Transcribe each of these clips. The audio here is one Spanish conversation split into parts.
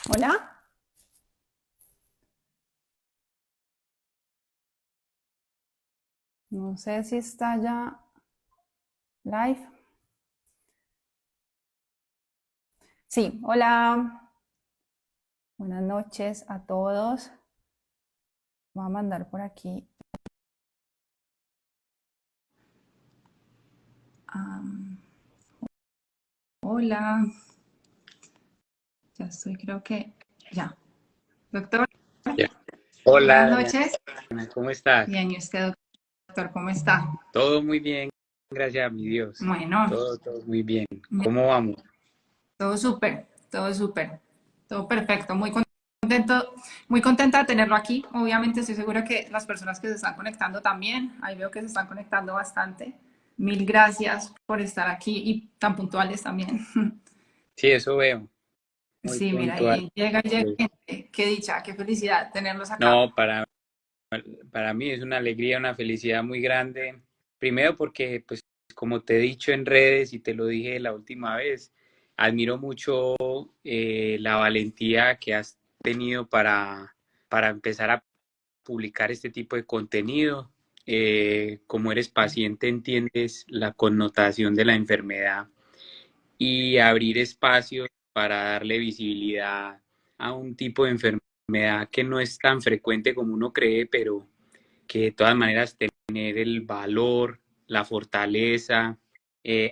Hola, no sé si está ya live. Sí, hola, buenas noches a todos. Voy a mandar por aquí. Hola, ya estoy, creo que ya. Doctor, Ya. buenas Hola, noches. Diana, ¿cómo estás? Bien, ¿y usted, doctor, cómo está? Todo muy bien, gracias a mi Dios. Bueno, Todo muy bien. ¿Cómo vamos? todo súper, todo perfecto. Contento, muy contenta de tenerlo aquí. Obviamente estoy segura que las personas que se están conectando también, ahí veo que se están conectando bastante. Mil gracias por estar aquí y tan puntuales también. Sí, eso veo, muy Sí, mira, puntual. y llega gente. Qué dicha, qué felicidad tenerlos acá. No, para mí es una alegría, una felicidad muy grande. Primero porque, pues, como te he dicho en redes y te lo dije la última vez, admiro mucho la valentía que has tenido para empezar a publicar este tipo de contenido. Como eres paciente, entiendes la connotación de la enfermedad y abrir espacios para darle visibilidad a un tipo de enfermedad que no es tan frecuente como uno cree, pero que de todas maneras tener el valor, la fortaleza,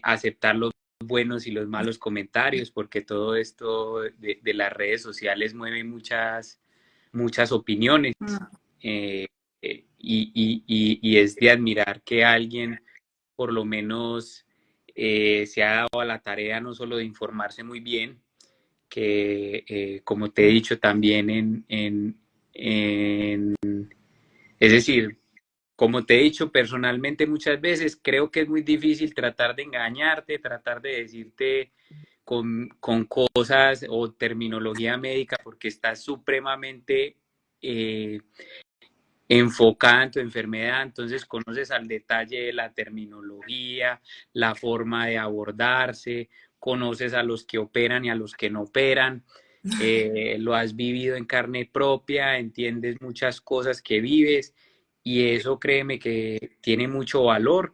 aceptar los buenos y los malos comentarios, porque todo esto de las redes sociales mueve muchas opiniones, Mm. y es de admirar que alguien por lo menos se ha dado a la tarea no solo de informarse muy bien, que como te he dicho también es decir, como te he dicho personalmente muchas veces, creo que es muy difícil tratar de engañarte, tratar de decirte con cosas o terminología médica porque estás supremamente eh, enfocada en tu enfermedad, entonces conoces al detalle la terminología, la forma de abordarse, conoces a los que operan y a los que no operan, lo has vivido en carne propia, entiendes muchas cosas que vives y eso créeme que tiene mucho valor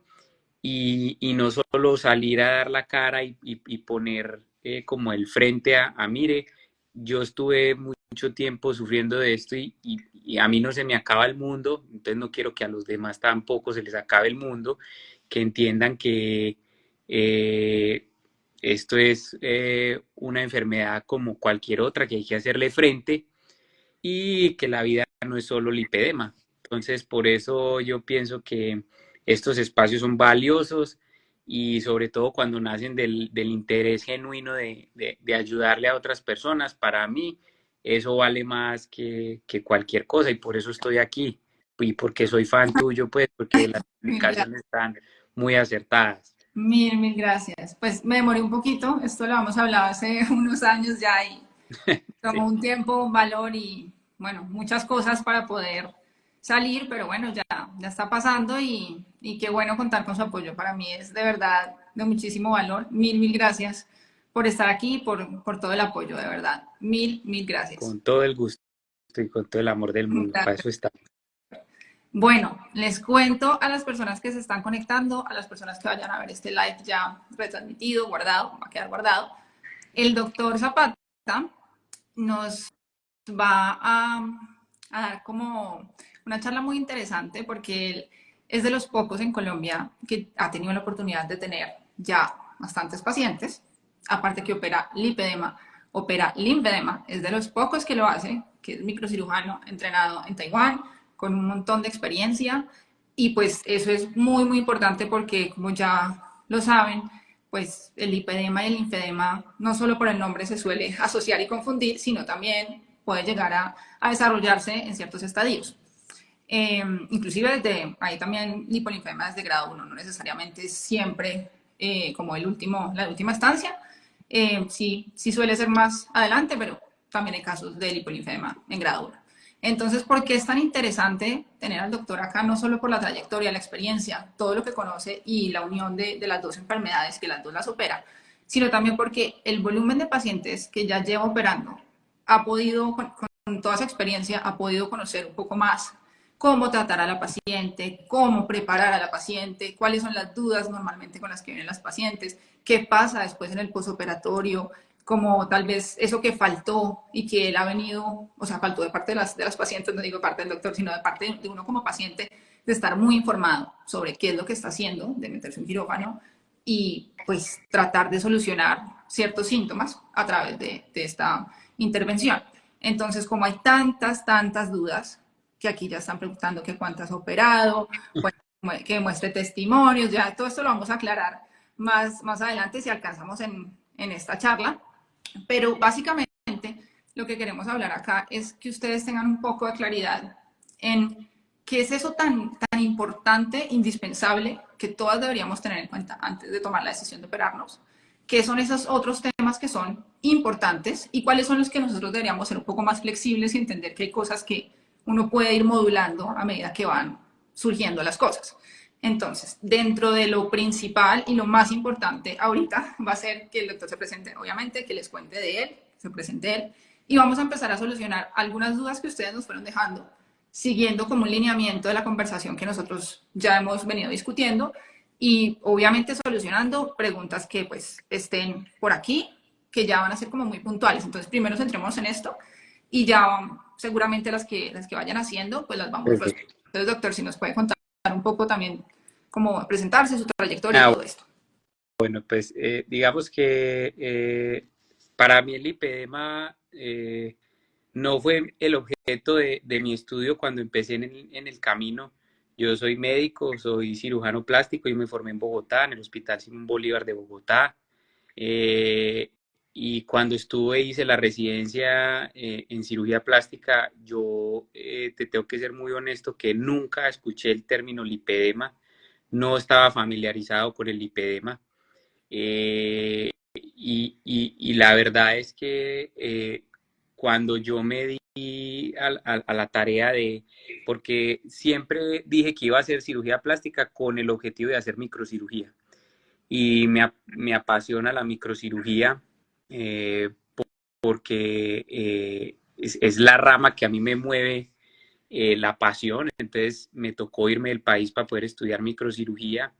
y no solo salir a dar la cara y poner como el frente mire, yo estuve mucho tiempo sufriendo de esto y a mí no se me acaba el mundo, entonces no quiero que a los demás tampoco se les acabe el mundo, que entiendan que eh, esto es una enfermedad como cualquier otra que hay que hacerle frente y que la vida no es solo lipedema. Entonces, por eso yo pienso que estos espacios son valiosos y sobre todo cuando nacen del interés genuino de ayudarle a otras personas, para mí eso vale más que cualquier cosa y por eso estoy aquí y porque soy fan tuyo, pues porque las Mil gracias. explicaciones están muy acertadas. Mil gracias. Pues me demoré un poquito, esto lo hemos hablado hace unos años ya y Sí. tomó un tiempo, un valor y, bueno, muchas cosas para poder salir, pero bueno, ya está pasando y qué bueno contar con su apoyo. Para mí es de verdad de muchísimo valor. Mil gracias por estar aquí, por todo el apoyo, de verdad. Mil gracias. Con todo el gusto y con todo el amor del mundo, para Gracias. eso está. Bueno, les cuento a las personas que se están conectando, a las personas que vayan a ver este live ya retransmitido, guardado, va a quedar guardado. El doctor Zapata nos va a dar como una charla muy interesante porque él es de los pocos en Colombia que ha tenido la oportunidad de tener ya bastantes pacientes, aparte que opera lipedema, opera linfedema, es de los pocos que lo hace, que es microcirujano entrenado en Taiwán, con un montón de experiencia y pues eso es muy importante porque como ya lo saben, pues el lipedema y el linfedema no solo por el nombre se suele asociar y confundir, sino también puede llegar a desarrollarse en ciertos estadios. Inclusive desde ahí también lipolinfedema desde grado uno no necesariamente siempre como la última estancia. Sí suele ser más adelante, pero también hay casos de lipolinfedema en grado uno. Entonces, ¿por qué es tan interesante tener al doctor acá? No solo por la trayectoria, la experiencia, todo lo que conoce y la unión de las dos enfermedades, que las dos las opera, sino también porque el volumen de pacientes que ya lleva operando ha podido, con toda esa experiencia, ha podido conocer un poco más cómo tratar a la paciente, cómo preparar a la paciente, cuáles son las dudas normalmente con las que vienen las pacientes, qué pasa después en el posoperatorio, como tal vez eso que faltó y que él ha venido, o sea, faltó de parte de las pacientes, no digo parte del doctor, sino de parte de uno como paciente, de estar muy informado sobre qué es lo que está haciendo, de meterse en quirófano y pues tratar de solucionar ciertos síntomas a través de esta intervención. Entonces, como hay tantas dudas, que aquí ya están preguntando que cuántas ha operado, que muestre testimonios, ya todo esto lo vamos a aclarar más adelante si alcanzamos en esta charla, pero básicamente lo que queremos hablar acá es que ustedes tengan un poco de claridad en qué es eso tan importante, indispensable, que todas deberíamos tener en cuenta antes de tomar la decisión de operarnos, qué son esos otros temas que son importantes y cuáles son los que nosotros deberíamos ser un poco más flexibles y entender que hay cosas que uno puede ir modulando a medida que van surgiendo las cosas. Entonces, dentro de lo principal y lo más importante ahorita va a ser que el doctor se presente, obviamente, que les cuente de él, se presente él, y vamos a empezar a solucionar algunas dudas que ustedes nos fueron dejando, siguiendo como un lineamiento de la conversación que nosotros ya hemos venido discutiendo y obviamente solucionando preguntas que pues estén por aquí, que ya van a ser como muy puntuales. Entonces, primero centrémonos en esto y ya seguramente las que vayan haciendo, pues las vamos Perfecto. resolviendo. Entonces, doctor, si nos puede contar un poco también cómo presentarse, su trayectoria y Ah, todo esto. bueno, pues digamos que para mí el lipedema no fue el objeto de mi estudio cuando empecé en el camino. Yo soy médico, soy cirujano plástico y me formé en Bogotá, en el Hospital Simón Bolívar de Bogotá. Eh, y cuando estuve, hice la residencia en cirugía plástica, yo te tengo que ser muy honesto que nunca escuché el término lipedema, no estaba familiarizado con el lipedema. Y la verdad es que cuando yo me di a la tarea de, porque siempre dije que iba a hacer cirugía plástica con el objetivo de hacer microcirugía. Y me apasiona la microcirugía eh, porque es la rama que a mí me mueve la pasión. Entonces me tocó irme del país para poder estudiar microcirugía.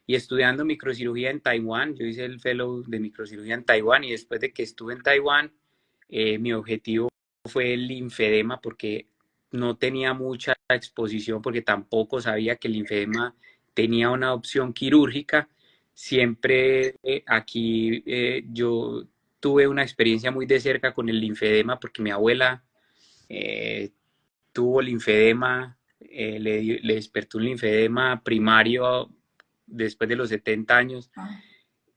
Y estudiando microcirugía en Taiwán, yo hice el fellow de microcirugía en Taiwán y después de que estuve en Taiwán, mi objetivo fue el linfedema porque no tenía mucha exposición porque tampoco sabía que el linfedema tenía una opción quirúrgica. Siempre aquí yo tuve una experiencia muy de cerca con el linfedema porque mi abuela eh, tuvo linfedema, le despertó un linfedema primario después de los 70 años, Ah,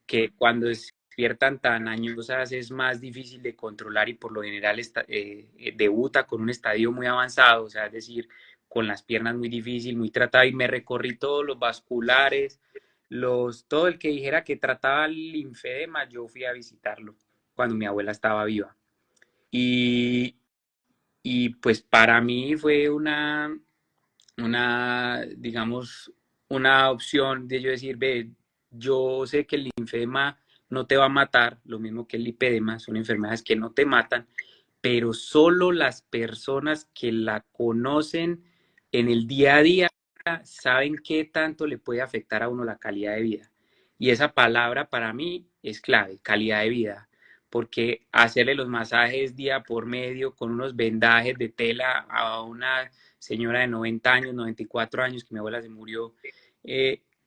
que cuando despiertan tan añosas es más difícil de controlar y por lo general debuta con un estadio muy avanzado, o sea, es decir, con las piernas muy difícil, muy tratado y me recorrí todos los vasculares, todo el que dijera que trataba el linfedema, yo fui a visitarlo cuando mi abuela estaba viva. Y, y pues para mí fue digamos, una opción de yo decir, ve, yo sé que el linfedema no te va a matar, lo mismo que el lipedema, son enfermedades que no te matan, pero solo las personas que la conocen en el día a día saben qué tanto le puede afectar a uno la calidad de vida. Y esa palabra para mí es clave, calidad de vida, porque hacerle los masajes día por medio con unos vendajes de tela a una señora de 90 años, 94 años, que mi abuela se murió,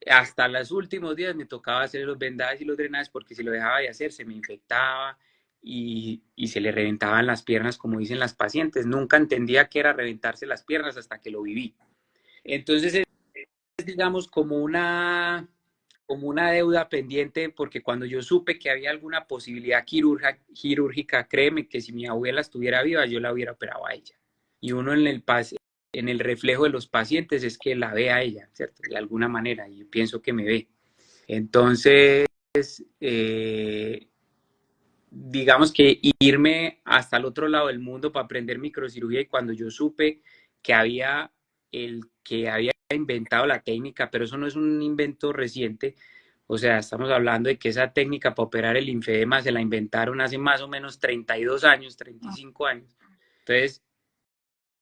hasta los últimos días me tocaba hacer los vendajes y los drenajes porque si lo dejaba de hacer se me infectaba y se le reventaban las piernas, como dicen las pacientes. Nunca entendía qué era reventarse las piernas hasta que lo viví. Entonces es, digamos, como una deuda pendiente, porque cuando yo supe que había alguna posibilidad quirúrgica, créeme que si mi abuela estuviera viva, yo la hubiera operado a ella. Y uno en el reflejo de los pacientes es que la ve a ella, ¿cierto? De alguna manera, y yo pienso que me ve. Entonces, eh, digamos que irme hasta el otro lado del mundo para aprender microcirugía y cuando yo supe que había el que había inventado la técnica, pero eso no es un invento reciente, O sea, estamos hablando de que esa técnica para operar el linfedema se la inventaron hace más o menos 32 años, 35 años. Entonces,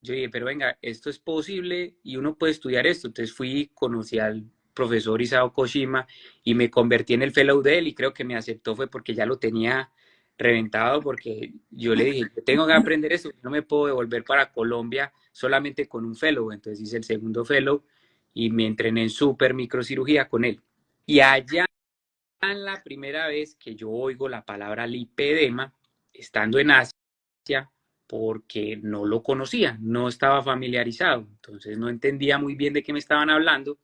yo dije, pero venga, esto es posible y uno puede estudiar esto. Entonces fui, conocí al profesor Isao Koshima y me convertí en el fellow de él y creo que me aceptó fue porque ya lo tenía reventado porque yo le dije, yo tengo que aprender esto, no me puedo devolver para Colombia solamente con un fellow. Entonces hice el segundo fellow y me entrené en super microcirugía con él. Y allá en la primera vez que yo oigo la palabra lipedema, estando en Asia, porque no lo conocía, no estaba familiarizado, entonces no entendía muy bien de qué me estaban hablando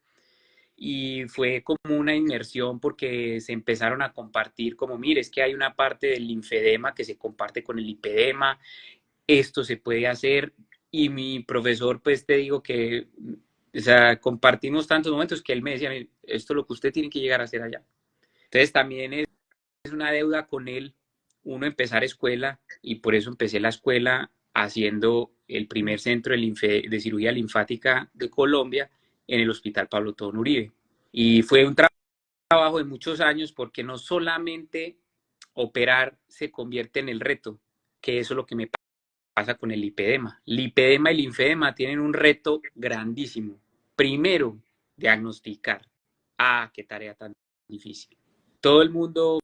y fue como una inmersión porque se empezaron a compartir como, mire, es que hay una parte del linfedema que se comparte con el lipedema, esto se puede hacer y mi profesor, pues te digo que, o sea, compartimos tantos momentos que él me decía, esto es lo que usted tiene que llegar a hacer allá. Entonces también es una deuda con él, uno empezar escuela y por eso empecé la escuela haciendo el primer centro de cirugía linfática de Colombia en el Hospital Pablo Tobón Uribe. Y fue un trabajo de muchos años porque no solamente operar se convierte en el reto, que eso es lo que me pasa con el lipedema. Lipedema y linfedema tienen un reto grandísimo. Primero, diagnosticar. Ah, qué tarea tan difícil. Todo el mundo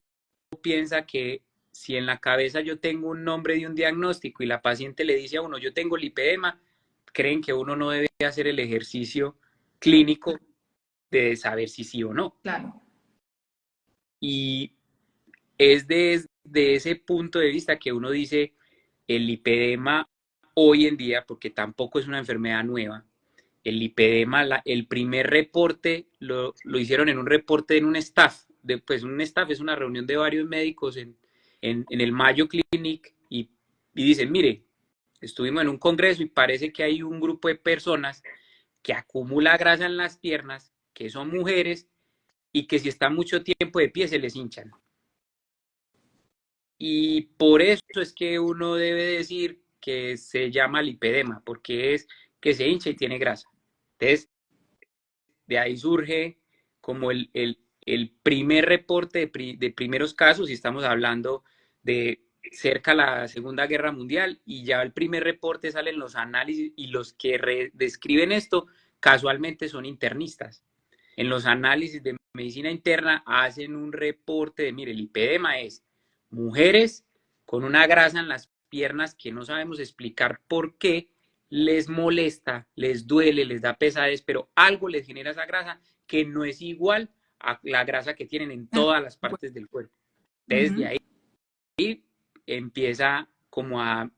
piensa que si en la cabeza yo tengo un nombre de un diagnóstico y la paciente le dice a uno, yo tengo lipedema, creen que uno no debe hacer el ejercicio clínico de saber si sí o no. Claro. Y es desde ese punto de vista que uno dice, el lipedema hoy en día, porque tampoco es una enfermedad nueva, el lipedema, el primer reporte lo hicieron en un reporte en un staff, pues un staff es una reunión de varios médicos en el Mayo Clinic y dicen, mire, estuvimos en un congreso y parece que hay un grupo de personas que acumula grasa en las piernas, que son mujeres y que si están mucho tiempo de pie se les hinchan. Y por eso es que uno debe decir que se llama lipedema, porque es que se hincha y tiene grasa. Entonces, de ahí surge como el primer reporte de primeros casos, y estamos hablando de cerca a la Segunda Guerra Mundial, y ya el primer reporte sale en los análisis, y los que describen esto casualmente son internistas. En los análisis de medicina interna hacen un reporte de, mire, el lipedema es mujeres con una grasa en las piernas que no sabemos explicar por qué, les molesta, les duele, les da pesadez, pero algo les genera esa grasa que no es igual a la grasa que tienen en todas las partes del cuerpo. Desde ahí empieza como a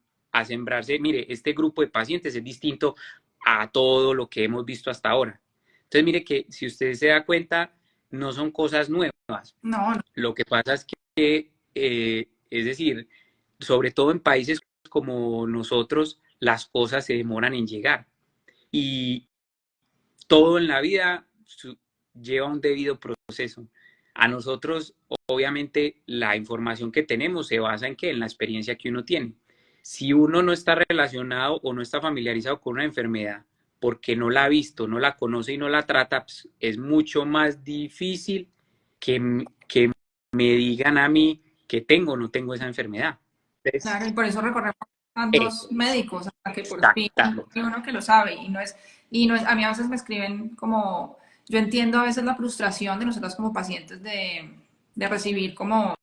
sembrarse, mire, este grupo de pacientes es distinto a todo lo que hemos visto hasta ahora. Entonces, mire que si usted se da cuenta, no son cosas nuevas. No, no. Lo que pasa es que, es decir, sobre todo en países como nosotros, las cosas se demoran en llegar. Y todo en la vida lleva un debido proceso. A nosotros, obviamente, la información que tenemos se basa en qué, en la experiencia que uno tiene. Si uno no está relacionado o no está familiarizado con una enfermedad, porque no la ha visto, no la conoce y no la trata, pues, es mucho más difícil que me digan a mí que tengo o no tengo esa enfermedad. Claro, y por eso recorremos tantos Eso, médicos hasta que por fin exactamente. hay uno que lo sabe y no es, a mí a veces me escriben como, yo entiendo a veces la frustración de nosotros como pacientes de recibir como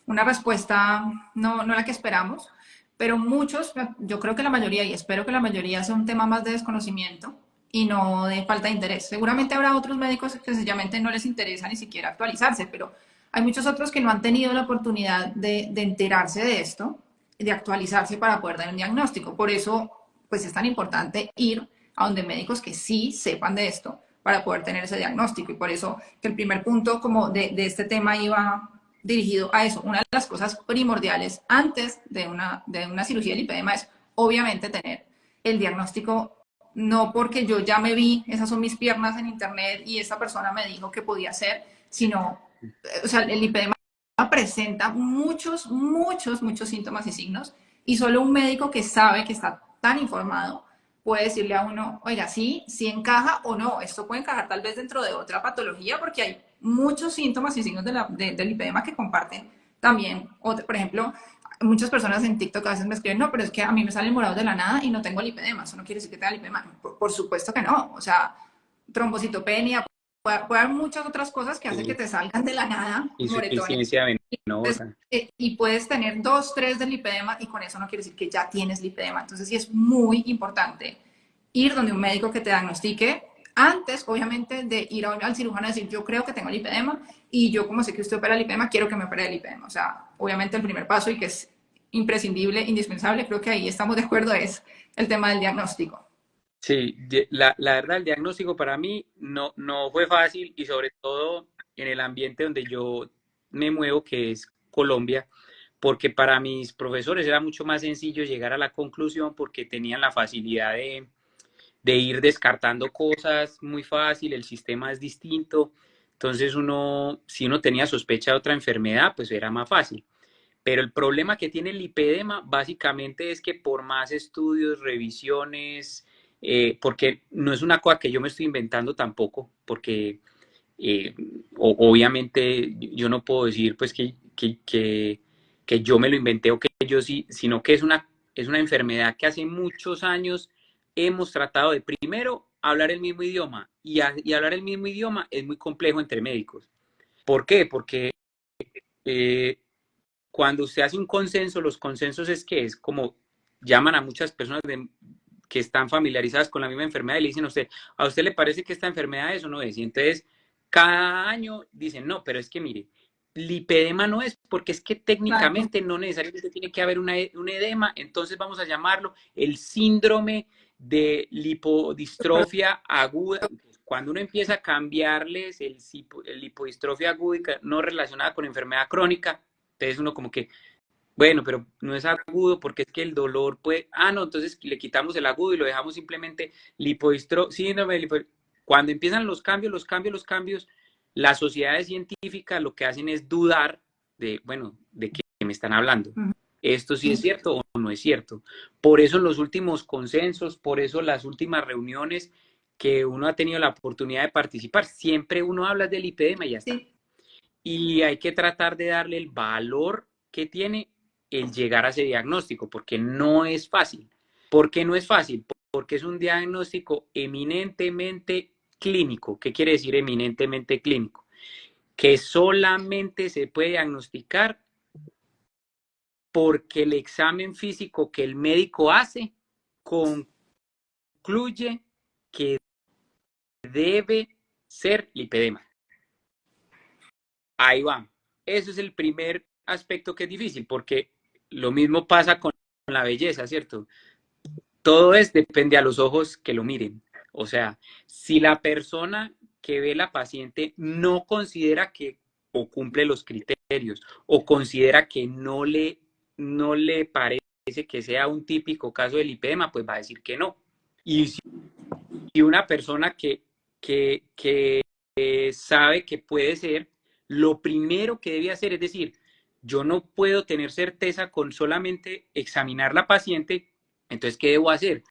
una respuesta no la que esperamos, pero muchos, yo creo que la mayoría y espero que la mayoría sea un tema más de desconocimiento y no de falta de interés. Seguramente habrá otros médicos que sencillamente no les interesa ni siquiera actualizarse, pero hay muchos otros que no han tenido la oportunidad de enterarse de esto, de actualizarse para poder dar un diagnóstico. Por eso, pues es tan importante ir a donde médicos que sí sepan de esto para poder tener ese diagnóstico. Y por eso que el primer punto como de este tema iba dirigido a eso. Una de las cosas primordiales antes de una cirugía de lipedema es obviamente tener el diagnóstico, no porque yo ya me vi, esas son mis piernas en internet y esta persona me dijo que podía ser, sino, o sea, el lipedema presenta muchos síntomas y signos y solo un médico que sabe, que está tan informado, puede decirle a uno, oiga, sí encaja o no, esto puede encajar tal vez dentro de otra patología porque hay muchos síntomas y signos del lipedema que comparten también. Por ejemplo, muchas personas en TikTok a veces me escriben, no, pero es que a mí me salen morados de la nada y no tengo lipedema. Eso no quiere decir que tenga lipedema. Por supuesto que no. O sea, trombocitopenia, puede haber muchas otras cosas que hacen que te salgan de la nada moretones. Insuficiencia venosa. Y puedes tener 2, 3 de lipedema y con eso no quiere decir que ya tienes lipedema. Entonces sí es muy importante ir donde un médico que te diagnostique antes, obviamente, de ir al cirujano a decir, yo creo que tengo lipedema y yo como sé que usted opera lipedema, quiero que me opere el lipedema. O sea, obviamente el primer paso y que es imprescindible, indispensable, creo que ahí estamos de acuerdo, es el tema del diagnóstico. Sí, la verdad, el diagnóstico para mí no fue fácil y sobre todo en el ambiente donde yo me muevo, que es Colombia, porque para mis profesores era mucho más sencillo llegar a la conclusión porque tenían la facilidad de ir descartando cosas muy fácil, el sistema es distinto, entonces si uno tenía sospecha de otra enfermedad, pues era más fácil. Pero el problema que tiene el lipedema básicamente es que por más estudios, revisiones, porque no es una cosa que yo me estoy inventando tampoco, porque eh, obviamente yo no puedo decir pues que yo me lo inventé o que yo sí, sino que es una enfermedad que hace muchos años hemos tratado de primero hablar el mismo idioma y hablar el mismo idioma es muy complejo entre médicos. ¿Por qué? Porque eh, cuando usted hace un consenso, los consensos es como llaman a muchas personas que están familiarizadas con la misma enfermedad y le dicen a usted le parece que esta enfermedad es o no es? Y entonces cada año dicen, no, pero es que mire, lipedema no es, porque es que Claro. técnicamente no necesariamente tiene que haber un edema, entonces vamos a llamarlo el síndrome de lipodistrofia aguda. Cuando uno empieza a cambiarles el lipodistrofia aguda no relacionada con enfermedad crónica, entonces uno como que, bueno, pero no es agudo porque es que el dolor puede, no, entonces le quitamos el agudo y lo dejamos simplemente síndrome de Cuando empiezan los cambios, las sociedades científicas lo que hacen es dudar de, bueno, de qué me están hablando. ¿Esto sí es cierto o no es cierto? Por eso en los últimos consensos, por eso las últimas reuniones que uno ha tenido la oportunidad de participar, siempre uno habla del lipedema y ya está. Sí. Y hay que tratar de darle el valor que tiene el llegar a ese diagnóstico, porque no es fácil. ¿Por qué no es fácil? Porque es un diagnóstico eminentemente clínico. ¿Qué quiere decir eminentemente clínico? Que solamente se puede diagnosticar porque el examen físico que el médico hace concluye que debe ser lipedema. Ahí va. Eso es el primer aspecto que es difícil, porque lo mismo pasa con la belleza, ¿cierto? Todo depende a los ojos que lo miren. O sea, si la persona que ve la paciente no considera que o cumple los criterios o considera que no le parece que sea un típico caso de lipedema, pues va a decir que no. Y si una persona que sabe que puede ser, lo primero que debe hacer es decir, yo no puedo tener certeza con solamente examinar la paciente, entonces, ¿qué debo hacer?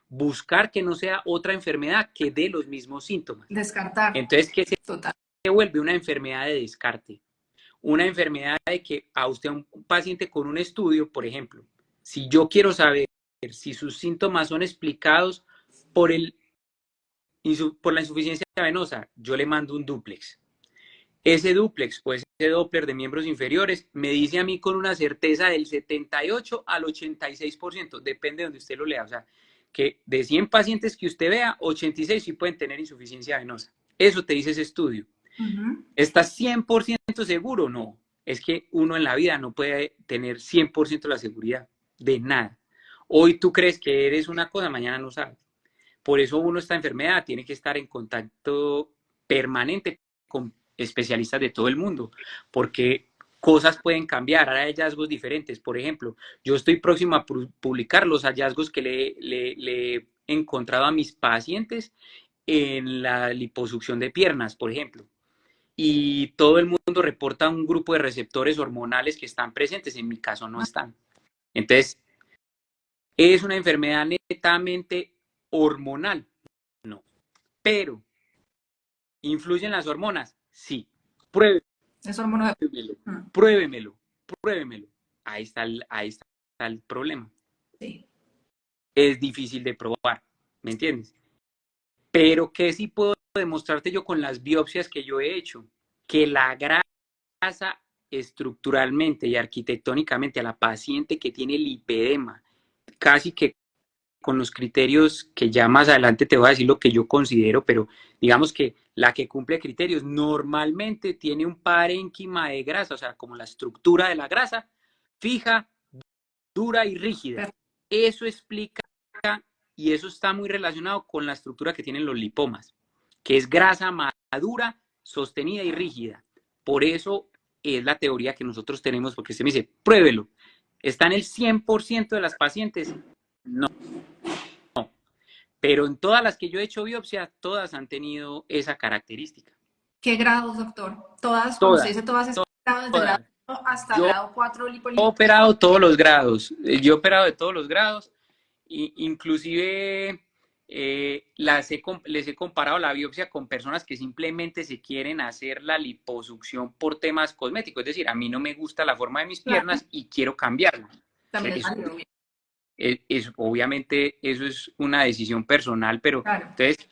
Buscar que no sea otra enfermedad que dé los mismos síntomas. Descartar. Entonces, ¿qué Total. se vuelve? Una enfermedad de descarte. Una enfermedad de que a usted, un paciente con un estudio, por ejemplo, si yo quiero saber si sus síntomas son explicados por por la insuficiencia venosa, yo le mando un dúplex. Ese dúplex o ese Doppler de miembros inferiores me dice a mí con una certeza del 78 al 86%, depende de donde usted lo lea. O sea, que de 100 pacientes que usted vea, 86 sí pueden tener insuficiencia venosa. Eso te dice ese estudio. ¿Estás 100% seguro? No. Es que uno en la vida no puede tener 100% la seguridad de nada. Hoy tú crees que eres una cosa, mañana no sabes. Por eso uno esta enfermedad tiene que estar en contacto permanente con especialistas de todo el mundo, porque cosas pueden cambiar, hay hallazgos diferentes. Por ejemplo, yo estoy próximo a publicar los hallazgos que le he encontrado a mis pacientes en la liposucción de piernas, por ejemplo. Y todo el mundo reporta un grupo de receptores hormonales que están presentes, en mi caso no están. Entonces, ¿es una enfermedad netamente hormonal? No. Pero, ¿influyen las hormonas? Sí. Es hormona de... pruébemelo, Mm, pruébemelo, pruébemelo. Ahí está el problema. sí. Es difícil de probar, ¿me entiendes? Pero ¿qué sí puedo demostrarte yo con las biopsias que yo he hecho? Que la grasa estructuralmente y arquitectónicamente a la paciente que tiene lipedema, casi que con los criterios que ya más adelante te voy a decir lo que yo considero, pero digamos que la que cumple criterios normalmente tiene un parénquima de grasa, o sea, como la estructura de la grasa, fija, dura y rígida. Eso explica y eso está muy relacionado con la estructura que tienen los lipomas, que es grasa madura, sostenida y rígida. Por eso es la teoría que nosotros tenemos, porque usted me dice, pruébelo. ¿Está en el 100% de las pacientes? No. Pero en todas las que yo he hecho biopsia, todas han tenido esa característica. ¿Qué grados, doctor? Todas, cuando usted Todas, dice todas, es grado desde grado todas. 1 hasta Yo grado 4 he lipolipídico. operado todos los grados. Yo he operado de todos los grados. Inclusive les he comparado la biopsia con personas que simplemente se quieren hacer la liposucción por temas cosméticos. Es decir, a mí no me gusta la forma de mis Claro, piernas y quiero cambiarla. también es Eso, válido. obviamente eso es una decisión personal, pero Claro. entonces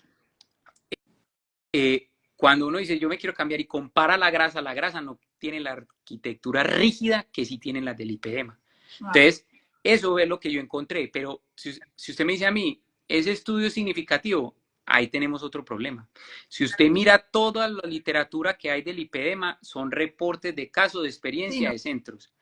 cuando uno dice yo me quiero cambiar y compara la grasa no tiene la arquitectura rígida que sí tienen las del lipedema. Entonces, eso es lo que yo encontré, pero si usted me dice a mí, ¿ese estudio es significativo? Ahí tenemos otro problema. Si usted mira toda la literatura que hay del lipedema, son reportes de casos de Sí, experiencia no de centros.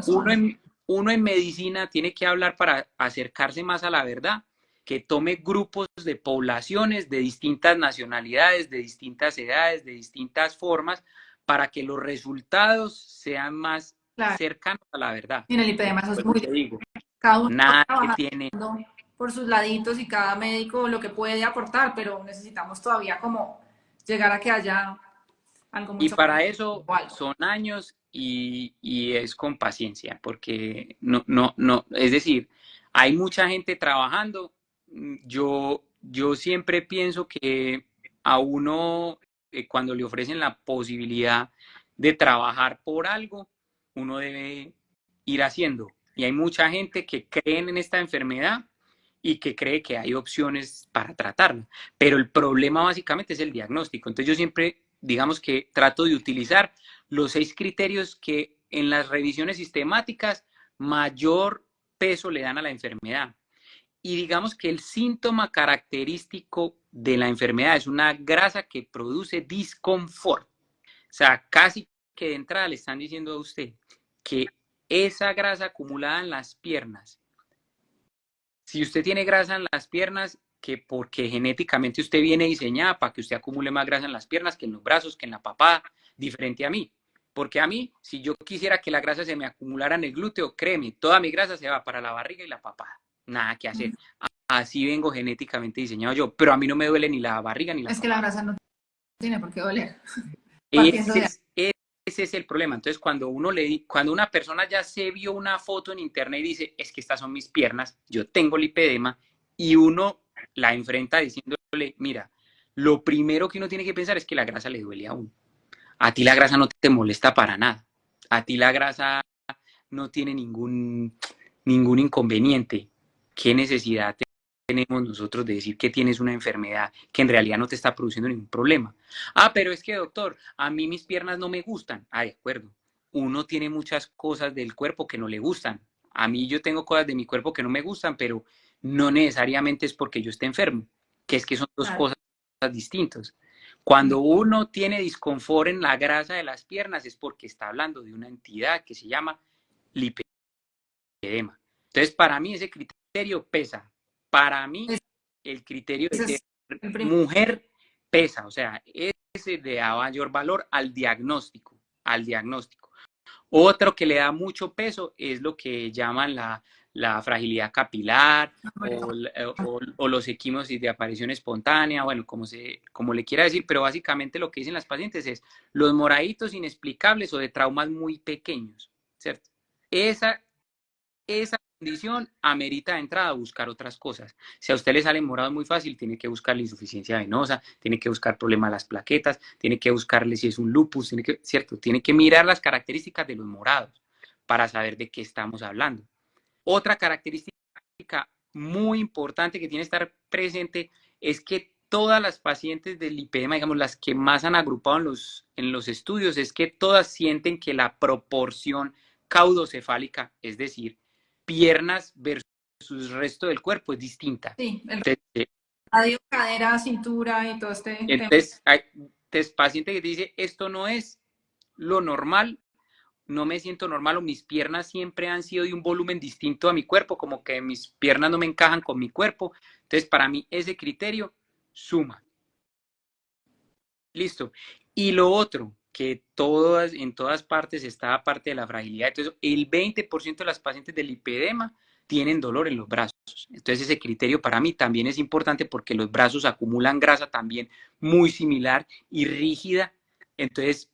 Uno son. uno en medicina tiene que hablar para acercarse más a la verdad, que tome grupos de poblaciones de distintas nacionalidades, de distintas edades, de distintas formas, para que los resultados sean más Claro. cercanos a la verdad. Y en el lipedema Porque eso es pues muy te digo, cada uno está nada que trabajando tiene. por sus laditos y cada médico lo que puede aportar, pero necesitamos todavía como llegar a que haya algo Y mucho para eso igual. son años y es con paciencia, porque es decir, hay mucha gente trabajando. Yo siempre pienso que a uno, cuando le ofrecen la posibilidad de trabajar por algo, uno debe ir haciendo. Y hay mucha gente que cree en esta enfermedad y que cree que hay opciones para tratarla. Pero el problema básicamente es el diagnóstico. Entonces yo siempre, digamos que trato de utilizar los 6 criterios que en las revisiones sistemáticas mayor peso le dan a la enfermedad. Y digamos que el síntoma característico de la enfermedad es una grasa que produce disconfort. O sea, casi que de entrada le están diciendo a usted que esa grasa acumulada en las piernas, si usted tiene grasa en las piernas, que porque genéticamente usted viene diseñada para que usted acumule más grasa en las piernas que en los brazos, que en la papada, diferente a mí. Porque a mí, si yo quisiera que la grasa se me acumulara en el glúteo, créeme, toda mi grasa se va para la barriga y la papada. Nada que hacer. Así vengo genéticamente diseñado yo, pero a mí no me duele ni la barriga ni la Es que la papada. grasa no tiene por qué doler. Partiendo Ese de ahí. es, ese es el problema. Entonces, cuando una persona ya se vio una foto en internet y dice, es que estas son mis piernas, yo tengo lipedema, y uno la enfrenta diciéndole, mira, lo primero que uno tiene que pensar es que la grasa le duele a uno. A ti la grasa no te molesta para nada. A ti la grasa no tiene ningún inconveniente. ¿Qué necesidad tenemos nosotros de decir que tienes una enfermedad que en realidad no te está produciendo ningún problema? Ah, pero es que, doctor, a mí mis piernas no me gustan. Ah, de acuerdo. Uno tiene muchas cosas del cuerpo que no le gustan. A mí yo tengo cosas de mi cuerpo que no me gustan, pero no necesariamente es porque yo esté enfermo, que es que son dos Claro. cosas distintas. Cuando uno tiene disconfort en la grasa de las piernas es porque está hablando de una entidad que se llama lipedema. Entonces, para mí ese criterio pesa. Para mí, el criterio de Ese ser es el primer. mujer pesa. O sea, ese le da mayor valor al diagnóstico. Al diagnóstico. Otro que le da mucho peso es lo que llaman la fragilidad capilar o los equimosis de aparición espontánea, bueno, como le quiera decir, pero básicamente lo que dicen las pacientes es los moraditos inexplicables o de traumas muy pequeños, ¿cierto? Esa condición amerita de entrada buscar otras cosas. Si a usted le sale morado muy fácil, tiene que buscar la insuficiencia venosa, tiene que buscar problemas de las plaquetas, tiene que buscarle si es un lupus, ¿cierto? Tiene que mirar las características de los morados para saber de qué estamos hablando. Otra característica muy importante que tiene que estar presente es que todas las pacientes del lipedema, digamos, las que más han agrupado en los estudios, es que todas sienten que la proporción caudocefálica, es decir, piernas versus resto del cuerpo, es distinta. Sí, el radio, cadera, cintura y todo este tema. Entonces, hay paciente que te dice, esto no es lo normal, no me siento normal, o mis piernas siempre han sido de un volumen distinto a mi cuerpo, como que mis piernas no me encajan con mi cuerpo. Entonces, para mí, ese criterio suma. Listo. Y lo otro, que en todas partes está parte de la fragilidad. Entonces, el 20% de las pacientes del lipedema tienen dolor en los brazos. Entonces, ese criterio para mí también es importante porque los brazos acumulan grasa también muy similar y rígida. Entonces,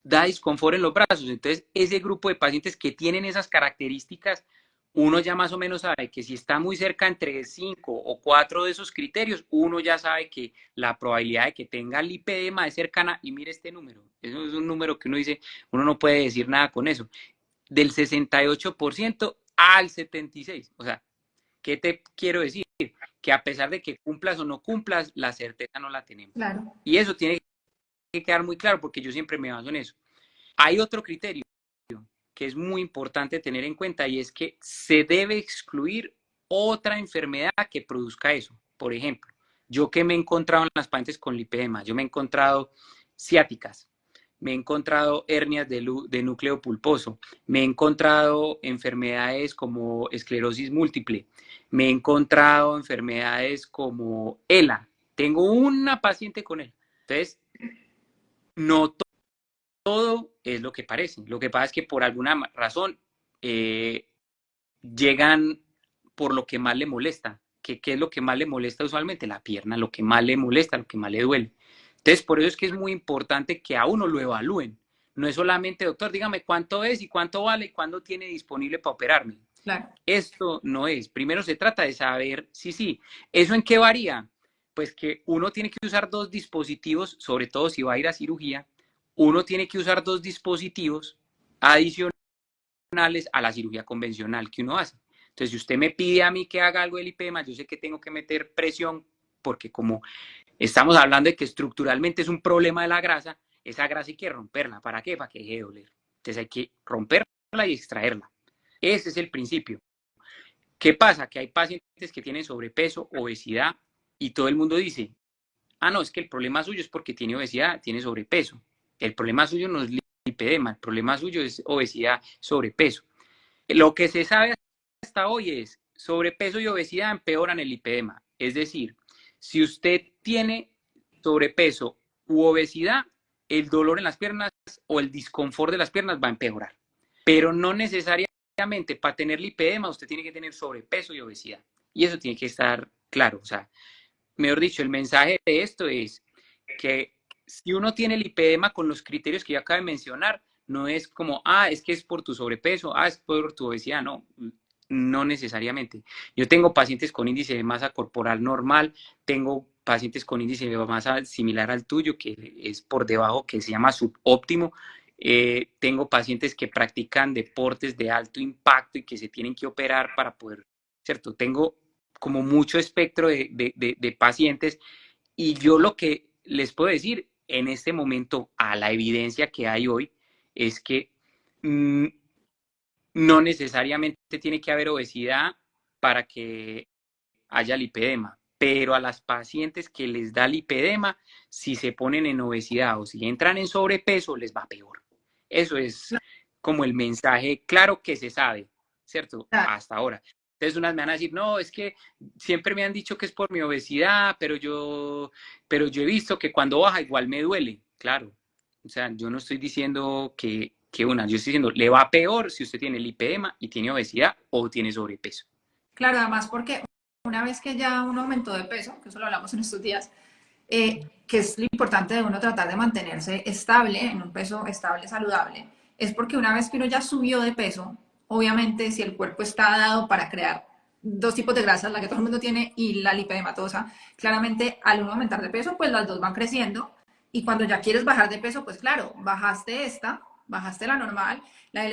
da disconfort en los brazos. Entonces, ese grupo de pacientes que tienen esas características, uno ya más o menos sabe que si está muy cerca entre 5 o 4 de esos criterios, uno ya sabe que la probabilidad de que tenga lipedema es cercana. Y mire este número. Eso es un número que uno dice, uno no puede decir nada con eso. Del 68% al 76%. O sea, ¿qué te quiero decir? Que a pesar de que cumplas o no cumplas, la certeza no la tenemos. Claro. Y eso tiene que quedar muy claro porque yo siempre me baso en eso. Hay otro criterio que es muy importante tener en cuenta y es que se debe excluir otra enfermedad que produzca eso. Por ejemplo, yo que me he encontrado en las pacientes con lipedema, yo me he encontrado ciáticas, me he encontrado hernias de núcleo pulposo, me he encontrado enfermedades como esclerosis múltiple, me he encontrado enfermedades como ELA. Tengo una paciente con ELA. Entonces, no todo es lo que parece. Lo que pasa es que por alguna razón llegan por lo que más le molesta. ¿Qué es lo que más le molesta usualmente? La pierna, lo que más le molesta, lo que más le duele. Entonces, por eso es que es muy importante que a uno lo evalúen. No es solamente, doctor, dígame cuánto es y cuánto vale y cuándo tiene disponible para operarme. Claro. Esto no es. Primero se trata de saber sí. ¿Eso en qué varía? Pues que uno tiene que usar dos dispositivos, sobre todo si va a ir a cirugía, uno tiene que usar dos dispositivos adicionales a la cirugía convencional que uno hace. Entonces, si usted me pide a mí que haga algo del lipedema, yo sé que tengo que meter presión porque como estamos hablando de que estructuralmente es un problema de la grasa, esa grasa hay que romperla. ¿Para qué? Para que deje de doler. Entonces hay que romperla y extraerla. Ese es el principio. ¿Qué pasa? Que hay pacientes que tienen sobrepeso, obesidad y todo el mundo dice, no, es que el problema suyo es porque tiene obesidad, tiene sobrepeso. El problema suyo no es lipedema, el problema suyo es obesidad, sobrepeso. Lo que se sabe hasta hoy es sobrepeso y obesidad empeoran el lipedema. Es decir, si usted tiene sobrepeso u obesidad, el dolor en las piernas o el disconfort de las piernas va a empeorar. Pero no necesariamente para tener lipedema usted tiene que tener sobrepeso y obesidad. Y eso tiene que estar claro. O sea, mejor dicho, el mensaje de esto es que si uno tiene lipedema con los criterios que yo acabo de mencionar, no es como, es que es por tu sobrepeso, es por tu obesidad, no necesariamente. Yo tengo pacientes con índice de masa corporal normal, tengo pacientes con índice de masa similar al tuyo, que es por debajo, que se llama subóptimo. Tengo pacientes que practican deportes de alto impacto y que se tienen que operar para poder, ¿cierto? Tengo como mucho espectro de pacientes y yo lo que les puedo decir en este momento a la evidencia que hay hoy es que no necesariamente tiene que haber obesidad para que haya lipedema, pero a las pacientes que les da lipedema, si se ponen en obesidad o si entran en sobrepeso, les va peor. Eso es como el mensaje claro que se sabe, ¿cierto? Hasta ahora. Entonces unas me van a decir, no, es que siempre me han dicho que es por mi obesidad, pero yo he visto que cuando baja igual me duele. Claro, o sea, yo no estoy diciendo yo estoy diciendo, le va peor si usted tiene lipedema y tiene obesidad o tiene sobrepeso. Claro, además porque una vez que ya uno aumentó de peso, que eso lo hablamos en estos días, que es lo importante de uno tratar de mantenerse estable, en un peso estable, saludable, es porque una vez que uno ya subió de peso, obviamente, si el cuerpo está dado para crear dos tipos de grasas, la que todo el mundo tiene y la lipedematosa, claramente al uno aumentar de peso, pues las dos van creciendo y cuando ya quieres bajar de peso, pues claro, bajaste esta, bajaste la normal, la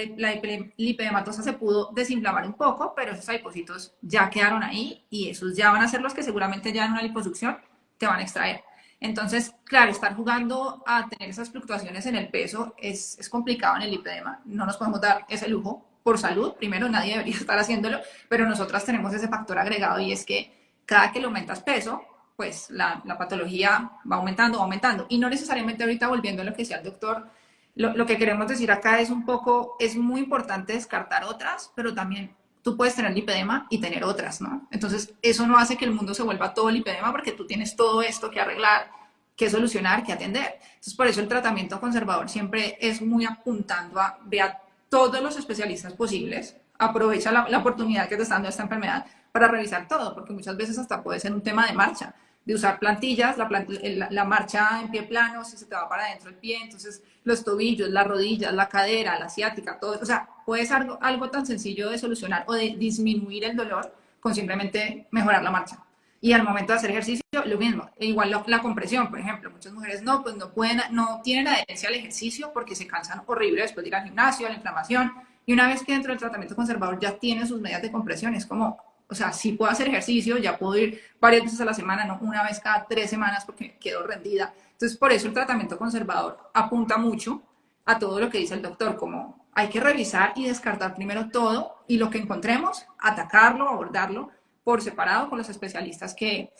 lipedematosa se pudo desinflamar un poco, pero esos adipocitos ya quedaron ahí y esos ya van a ser los que seguramente ya en una liposucción te van a extraer. Entonces, claro, estar jugando a tener esas fluctuaciones en el peso es complicado en el lipedema. No nos podemos dar ese lujo por salud. Primero, nadie debería estar haciéndolo, pero nosotras tenemos ese factor agregado y es que cada que le aumentas peso, pues la patología va aumentando, va aumentando. Y no necesariamente ahorita volviendo a lo que decía el doctor, lo que queremos decir acá es un poco, es muy importante descartar otras, pero también tú puedes tener lipedema y tener otras, ¿no? Entonces, eso no hace que el mundo se vuelva todo lipedema porque tú tienes todo esto que arreglar, que solucionar, que atender. Entonces, por eso el tratamiento conservador siempre es muy apuntando a ver a todos los especialistas posibles, aprovecha la oportunidad que te está dando esta enfermedad para revisar todo, porque muchas veces hasta puede ser un tema de marcha, de usar plantillas, la marcha en pie plano, si se te va para adentro el pie, entonces los tobillos, las rodillas, la cadera, la ciática, todo, o sea, puede ser algo tan sencillo de solucionar o de disminuir el dolor con simplemente mejorar la marcha. Y al momento de hacer ejercicio, lo mismo. E igual la compresión, por ejemplo. Muchas mujeres no, pues no pueden, no tienen adherencia al ejercicio porque se cansan horrible después de ir al gimnasio, la inflamación. Y una vez que dentro del tratamiento conservador ya tiene sus medidas de compresión, es como, o sea, sí puedo hacer ejercicio, ya puedo ir varias veces a la semana, no una vez cada 3 semanas porque quedo rendida. Entonces, por eso el tratamiento conservador apunta mucho a todo lo que dice el doctor, como hay que revisar y descartar primero todo y lo que encontremos, atacarlo, abordarlo por separado con los especialistas que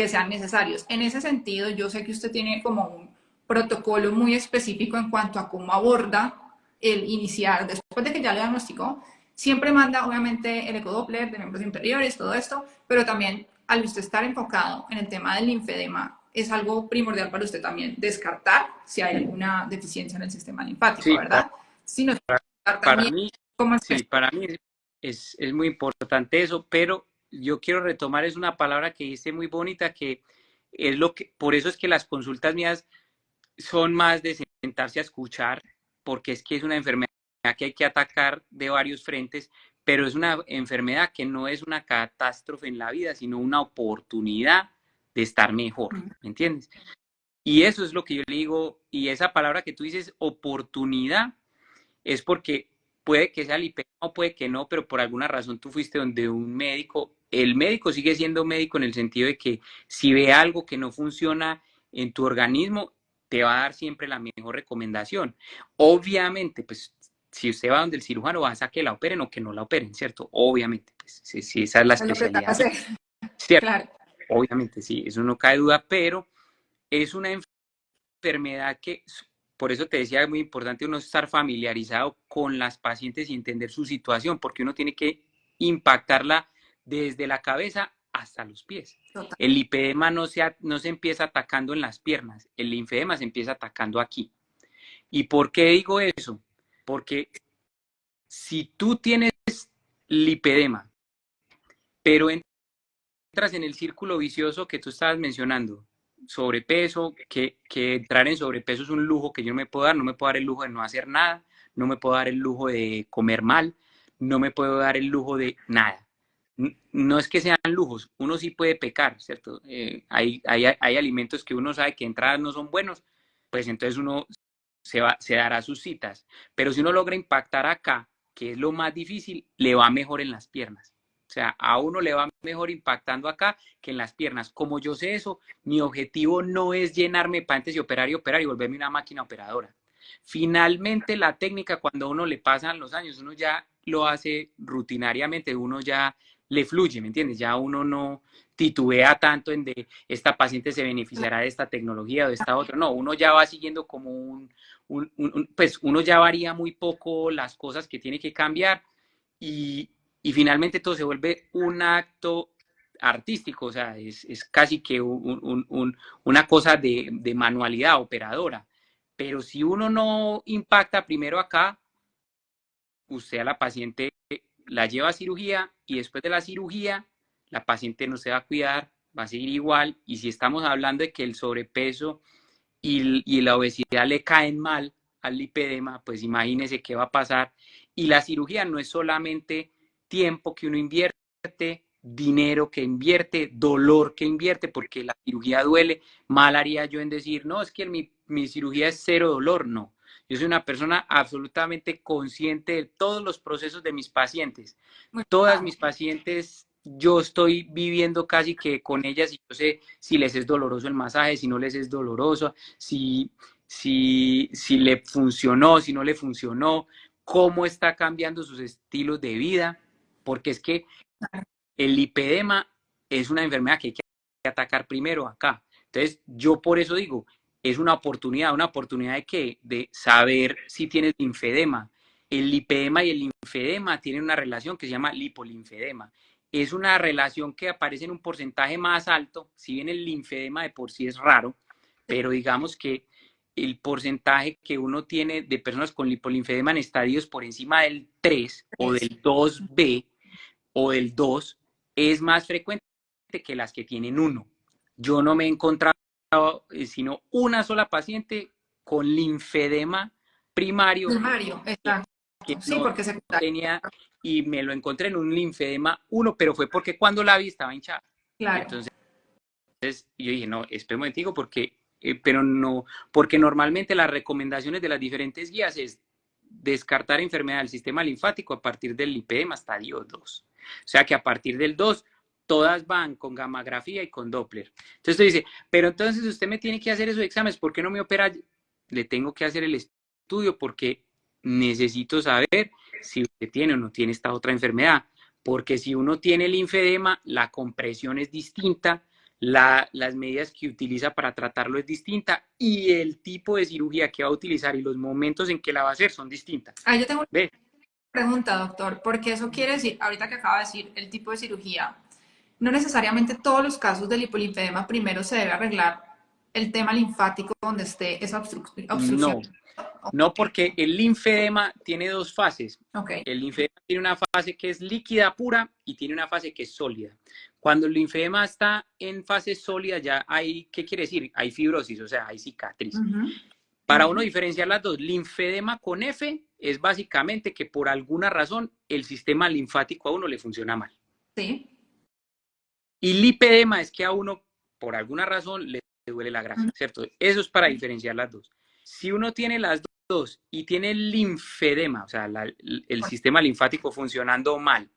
sean necesarios. En ese sentido, yo sé que usted tiene como un protocolo muy específico en cuanto a cómo aborda el iniciar, después de que ya le diagnosticó, siempre manda obviamente el ecodoppler de miembros inferiores, todo esto, pero también al usted estar enfocado en el tema del linfedema, es algo primordial para usted también descartar si hay alguna deficiencia en el sistema linfático, Sí, ¿verdad? Sino para también mí, cómo es sí, para mí es muy importante eso, pero yo quiero retomar, es una palabra que dice muy bonita, que es lo que, por eso es que las consultas mías son más de sentarse a escuchar, porque es que es una enfermedad que hay que atacar de varios frentes, pero es una enfermedad que no es una catástrofe en la vida, sino una oportunidad de estar mejor, ¿me entiendes? Y eso es lo que yo le digo, y esa palabra que tú dices, oportunidad, es porque puede que sea lipema o puede que no, pero por alguna razón tú fuiste donde un médico, el médico sigue siendo médico en el sentido de que si ve algo que no funciona en tu organismo, te va a dar siempre la mejor recomendación. Obviamente, pues si usted va donde el cirujano, va a que la operen o que no la operen, ¿cierto? Obviamente, pues si esa es la lo que está especialidad, hacer. ¿cierto? Claro. Obviamente, sí, eso no cae duda, pero es una enfermedad que, por eso te decía, es muy importante uno estar familiarizado con las pacientes y entender su situación, porque uno tiene que impactarla desde la cabeza hasta los pies. Total. El lipedema no se empieza atacando en las piernas, el linfedema se empieza atacando aquí. ¿Y por qué digo eso? Porque si tú tienes lipedema, pero entras en el círculo vicioso que tú estabas mencionando, sobrepeso, que entrar en sobrepeso es un lujo que yo no me puedo dar, no me puedo dar el lujo de no hacer nada, no me puedo dar el lujo de comer mal, no me puedo dar el lujo de nada. No es que sean lujos, uno sí puede pecar, ¿cierto? Hay alimentos que uno sabe que entradas no son buenos, pues entonces uno se dará sus citas. Pero si uno logra impactar acá, que es lo más difícil, le va mejor en las piernas. O sea, a uno le va mejor impactando acá que en las piernas. Como yo sé eso, mi objetivo no es llenarme para antes de operar y volverme una máquina operadora. Finalmente, la técnica, cuando uno le pasan los años, uno ya lo hace rutinariamente, uno ya le fluye, ¿me entiendes? Ya uno no titubea tanto en de esta paciente se beneficiará de esta tecnología o de esta otra. No, uno ya va siguiendo como pues uno ya varía muy poco las cosas que tiene que cambiar y, y finalmente todo se vuelve un acto artístico, o sea, es casi que una cosa de manualidad operadora. Pero si uno no impacta primero acá, usted a la paciente la lleva a cirugía y después de la cirugía, la paciente no se va a cuidar, va a seguir igual. Y si estamos hablando de que el sobrepeso y la obesidad le caen mal al lipedema, pues imagínese qué va a pasar. Y la cirugía no es solamente tiempo que uno invierte, dinero que invierte, dolor que invierte, porque la cirugía duele. Mal haría yo en decir, no, es que mi cirugía es cero dolor. No, yo soy una persona absolutamente consciente de todos los procesos de mis pacientes. Muy Todas claro. mis pacientes, yo estoy viviendo casi que con ellas y yo sé si les es doloroso el masaje, si no les es doloroso, si le funcionó, si no le funcionó, cómo está cambiando sus estilos de vida, porque es que el lipedema es una enfermedad que hay que atacar primero acá. Entonces, yo por eso digo, es una oportunidad de que de saber si tienes linfedema. El lipedema y el linfedema tienen una relación que se llama lipolinfedema. Es una relación que aparece en un porcentaje más alto, si bien el linfedema de por sí es raro, pero digamos que el porcentaje que uno tiene de personas con lipolinfedema en estadios por encima del 3 o del 2B o del 2 es más frecuente que las que tienen 1. Yo no me he encontrado sino una sola paciente con linfedema primario Primario, exacto. que Sí, no porque secundario. tenía, y me lo encontré en un linfedema 1, pero fue porque cuando la vi estaba hinchada. Claro. Entonces yo dije, no, espera un momentico, pero no, porque normalmente las recomendaciones de las diferentes guías es descartar enfermedad del sistema linfático a partir del lipedema estadio 2. O sea que a partir del 2 todas van con gammagrafía y con Doppler. Entonces usted dice, pero entonces usted me tiene que hacer esos exámenes, ¿por qué no me opera? Le tengo que hacer el estudio porque necesito saber si usted tiene o no tiene esta otra enfermedad. Porque si uno tiene linfedema, la compresión es distinta, las medidas que utiliza para tratarlo es distinta y el tipo de cirugía que va a utilizar y los momentos en que la va a hacer son distintas. Ah, yo tengo una ¿Ve? pregunta, doctor, porque eso quiere decir, ahorita que acaba de decir el tipo de cirugía, no necesariamente todos los casos de lipolinfedema primero se debe arreglar el tema linfático donde esté esa obstrucción. No, no porque el linfedema tiene dos fases. Ok. El linfedema tiene una fase que es líquida pura y tiene una fase que es sólida. Cuando el linfedema está en fase sólida ya hay, ¿qué quiere decir? Hay fibrosis, o sea, hay cicatriz. Para uno diferenciar las dos, linfedema con F es básicamente que por alguna razón el sistema linfático a uno le funciona mal. Sí. Y lipedema es que a uno, por alguna razón, le duele la grasa, ¿cierto? Eso es para diferenciar las dos. Si uno tiene las dos y tiene linfedema, o sea, el sistema linfático funcionando mal,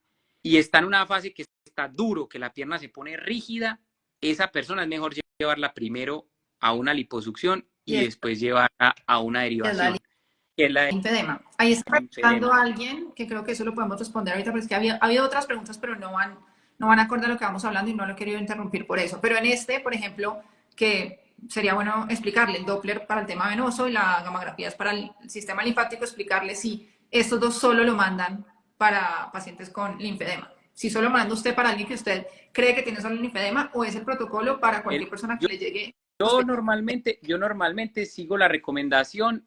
y está en una fase que está duro, que la pierna se pone rígida, esa persona es mejor llevarla primero a una liposucción y después llevarla a una derivación. Que es la linfedema. Ahí está preguntando linfedema. alguien, que creo que eso lo podemos responder ahorita, pero es que ha habido otras preguntas, pero no van acorde a lo que vamos hablando y no lo he querido interrumpir por eso. Pero en este, por ejemplo, que sería bueno explicarle el Doppler para el tema venoso y la gammagrafía es para el sistema linfático, explicarle si estos dos solo lo mandan para pacientes con linfedema. Si solo manda usted para alguien que usted cree que tiene solo linfedema o es el protocolo para cualquier persona que le llegue. Yo normalmente sigo la recomendación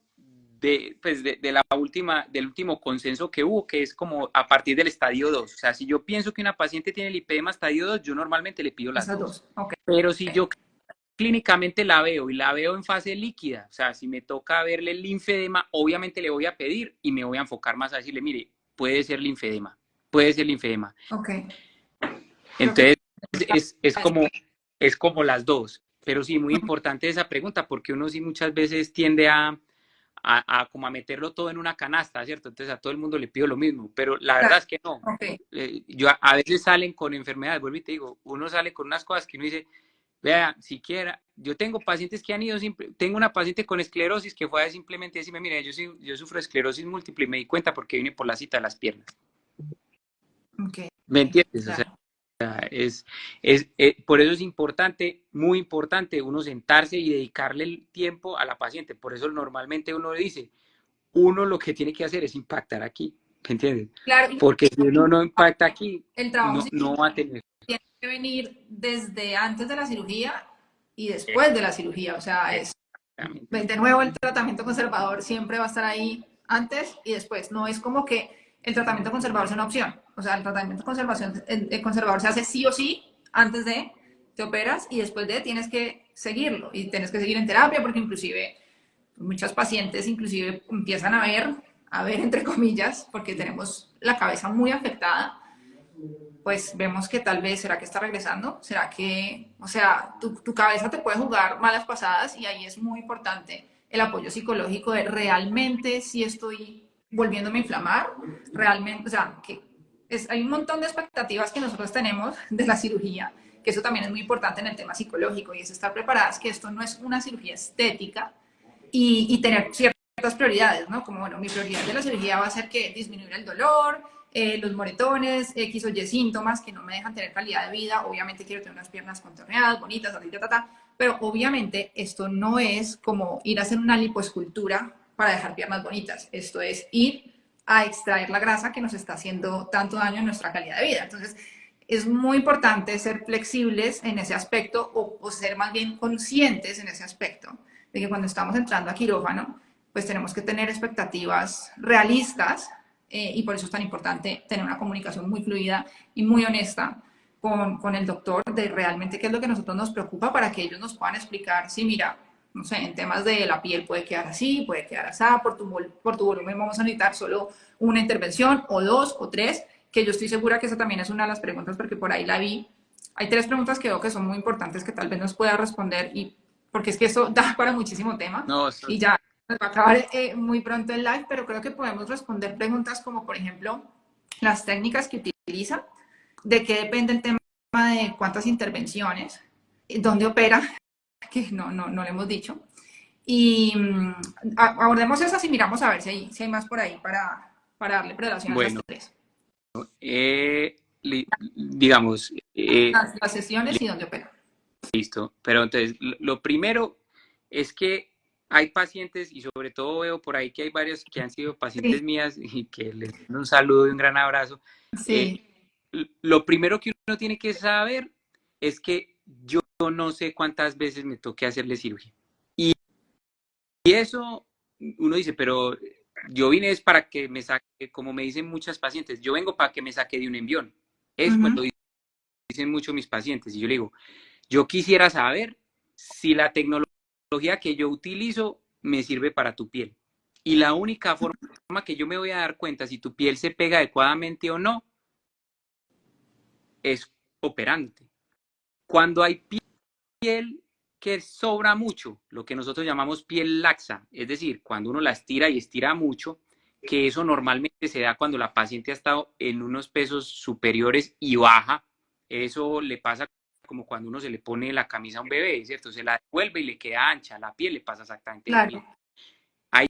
del último consenso que hubo, que es como a partir del estadio 2. O sea, si yo pienso que una paciente tiene lipedema estadio 2, yo normalmente le pido las dos. Okay. Pero si yo clínicamente la veo y la veo en fase líquida, o sea, si me toca verle el linfedema, obviamente le voy a pedir y me voy a enfocar más a decirle, mire, puede ser linfedema. Okay. Entonces, es como las dos. Pero sí, muy importante esa pregunta, porque uno sí muchas veces tiende a como a meterlo todo en una canasta, ¿cierto? Entonces a todo el mundo le pido lo mismo, pero la verdad es que no. Okay. Yo a veces salen con enfermedades, vuelvo y te digo, uno sale con unas cosas que uno dice, vea, siquiera, yo tengo pacientes que han ido, tengo una paciente con esclerosis que fue a simplemente decirme, mire, yo sufro de esclerosis múltiple y me di cuenta porque vine por la cita de las piernas. Okay. ¿Me entiendes? Claro. O sea, por eso es importante, muy importante, uno sentarse y dedicarle el tiempo a la paciente. Por eso normalmente uno dice, uno lo que tiene que hacer es impactar aquí, ¿me entiendes? Claro. Porque si uno no impacta aquí, el trabajo no va a tener. Tiene que venir desde antes de la cirugía y después de la cirugía. O sea, es de nuevo el tratamiento conservador siempre va a estar ahí antes y después. No es como que el tratamiento conservador sea una opción. O sea, el tratamiento conservador se hace sí o sí antes de, te operas y después de tienes que seguirlo y tienes que seguir en terapia porque inclusive muchas pacientes inclusive empiezan a ver a ver, entre comillas, porque tenemos la cabeza muy afectada, pues vemos que tal vez, ¿será que está regresando? ¿Será que, o sea, tu cabeza te puede jugar malas pasadas y ahí es muy importante el apoyo psicológico de realmente si estoy volviéndome a inflamar, realmente, o sea, que hay un montón de expectativas que nosotros tenemos de la cirugía, que eso también es muy importante en el tema psicológico y es estar preparadas que esto no es una cirugía estética y tener ciertas prioridades, ¿no? Como, bueno, mi prioridad de la cirugía va a ser que disminuir el dolor, los moretones, X o Y síntomas que no me dejan tener calidad de vida. Obviamente quiero tener unas piernas contorneadas, bonitas, así, pero obviamente esto no es como ir a hacer una lipoescultura para dejar piernas bonitas. Esto es ir a extraer la grasa que nos está haciendo tanto daño en nuestra calidad de vida. Entonces, es muy importante ser flexibles en ese aspecto o ser más bien conscientes en ese aspecto, de que cuando estamos entrando a quirófano, pues tenemos que tener expectativas realistas y por eso es tan importante tener una comunicación muy fluida y muy honesta con el doctor de realmente qué es lo que a nosotros nos preocupa para que ellos nos puedan explicar, sí, mira, no sé, en temas de la piel puede quedar así, puede quedar así, por tu volumen vamos a necesitar solo una intervención o dos o tres, que yo estoy segura que esa también es una de las preguntas porque por ahí la vi. Hay tres preguntas que veo que son muy importantes que tal vez nos pueda responder y porque es que eso da para muchísimo tema No, y ya nos va a acabar muy pronto el live, pero creo que podemos responder preguntas como, por ejemplo, las técnicas que utiliza, de qué depende el tema de cuántas intervenciones, dónde opera, que no le hemos dicho. Y abordemos esas y miramos a ver si hay más por ahí para darle prelación a esas bueno, tres. digamos, Las sesiones y dónde opera. listo. Pero entonces, lo primero es que hay pacientes, y sobre todo veo por ahí que hay varios que han sido pacientes Sí, mías y que les mando un saludo y un gran abrazo. sí. Lo primero que uno tiene que saber es que yo no sé cuántas veces me toque hacerle cirugía. Y eso uno dice, pero yo vine es para que me saque, como me dicen muchas pacientes, yo vengo para que me saque de un envión. Eso me lo dicen mucho mis pacientes. Y yo le digo, yo quisiera saber si la tecnología que yo utilizo me sirve para tu piel. Y la única forma que yo me voy a dar cuenta si tu piel se pega adecuadamente o no es operante. Cuando hay piel que sobra mucho, lo que nosotros llamamos piel laxa, es decir, cuando uno la estira y estira mucho, que eso normalmente se da cuando la paciente ha estado en unos pesos superiores y baja, eso le pasa como cuando uno se le pone la camisa a un bebé, ¿cierto? Se la devuelve y le queda ancha, la piel le pasa exactamente lo Claro. mismo. Hay